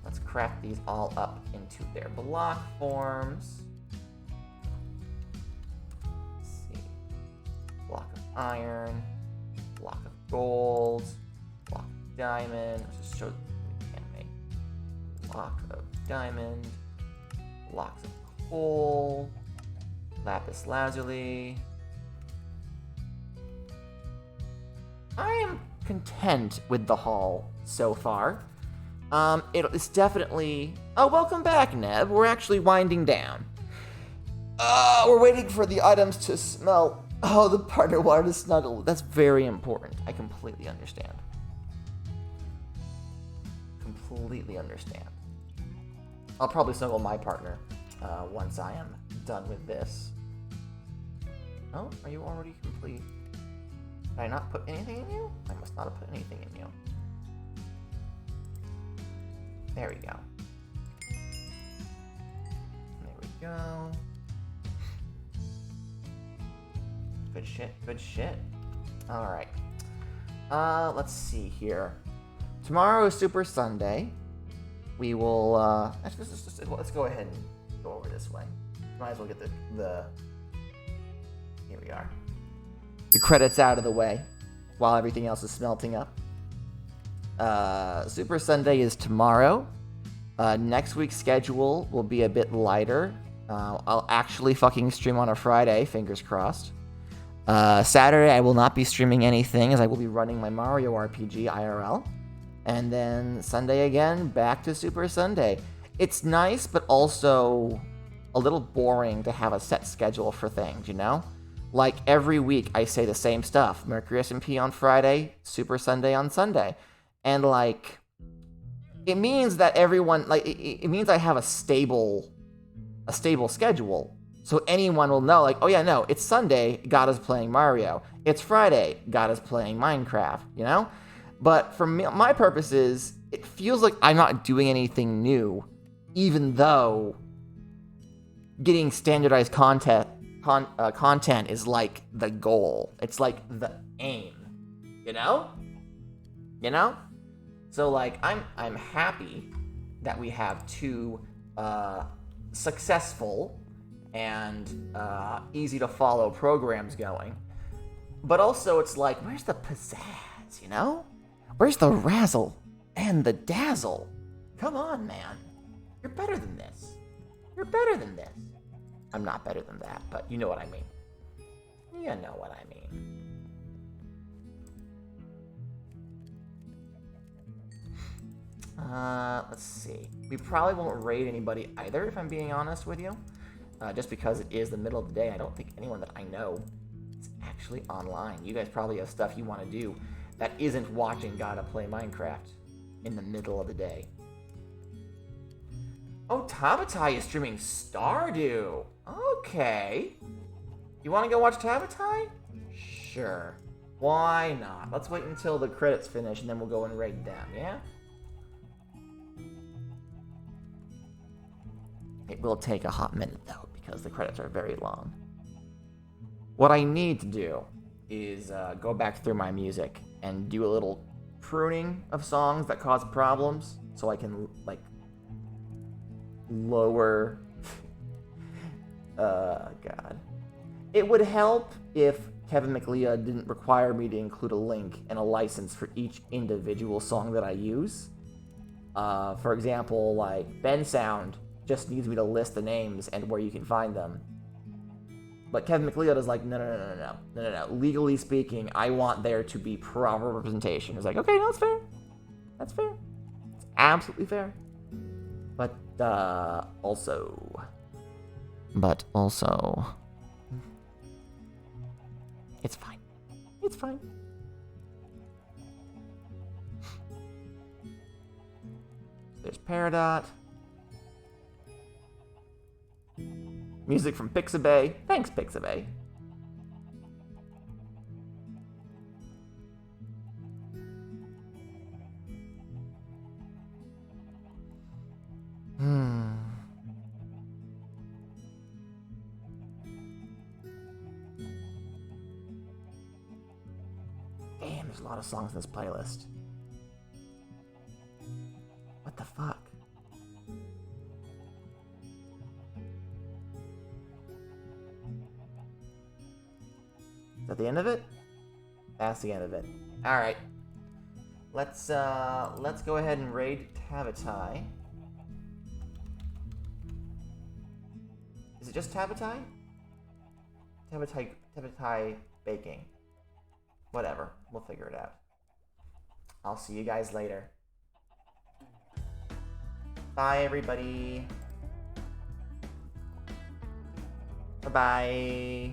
Let's craft these all up into their block forms. Let's see. Block of iron, block of gold, block of diamond. Let's just show what we can make. Block of diamond, blocks of coal, lapis lazuli. I am content with the haul so far. It's definitely... Oh, welcome back, Neb. We're actually winding down. We're waiting for the items to smell. Oh, the partner wanted to snuggle. That's very important. I completely understand. Completely understand. I'll probably snuggle my partner once I am done with this. Oh, are you already complete? Did I not put anything in you? I must not have put anything in you. There we go. There we go. Good shit, good shit. Alright. Let's see here. Tomorrow is Super Sunday. We will, let's go ahead and go over this way. Might as well get the here we are. The credits out of the way while everything else is smelting up. Super Sunday is tomorrow. Next week's schedule will be a bit lighter. I'll actually fucking stream on a Friday, fingers crossed. Saturday I will not be streaming anything as I will be running my Mario RPG IRL. And then Sunday again, back to Super Sunday. It's nice, but also a little boring to have a set schedule for things, you know? Like, every week I say the same stuff. Mercury SMP on Friday, Super Sunday on Sunday. And, like, it means that everyone, like, it means I have a stable schedule. So anyone will know, like, oh yeah, no, it's Sunday, God is playing Mario. It's Friday, God is playing Minecraft, you know? But for me, my purposes, it feels like I'm not doing anything new, even though getting standardized content is like the goal. It's like the aim, you know? You know? So like I'm happy that we have two successful and easy to follow programs going. But also it's like, where's the pizzazz, you know? Where's the razzle and the dazzle? Come on, man. You're better than this. You're better than this. I'm not better than that, but you know what I mean. You know what I mean. Let's see. We probably won't raid anybody either, if I'm being honest with you. Just because it is the middle of the day, I don't think anyone that I know is actually online. You guys probably have stuff you want to do that isn't watching Gotta Play Minecraft in the middle of the day. Oh, Tabatai is streaming Stardew. Okay. You want to go watch Tabatai? Sure. Why not? Let's wait until the credits finish and then we'll go and raid them, yeah? It will take a hot minute though, because the credits are very long. What I need to do is go back through my music and do a little pruning of songs that cause problems so I can, like, lower... God. It would help if Kevin McLeod didn't require me to include a link and a license for each individual song that I use. For example, like Ben Sound just needs me to list the names and where you can find them. But Kevin McLeod is like, no. Legally speaking, I want there to be proper representation. It's like, okay, no, that's fair. That's fair. It's absolutely fair. But also, it's fine. It's fine. There's Peridot. Music from Pixabay. Thanks, Pixabay. Damn, there's a lot of songs in this playlist. What the fuck? Is that the end of it? That's the end of it. Alright. Let's go ahead and raid Tabatai. Is it just Tabatai? Tabatai baking. Whatever. We'll figure it out. I'll see you guys later. Bye, everybody. Bye-bye.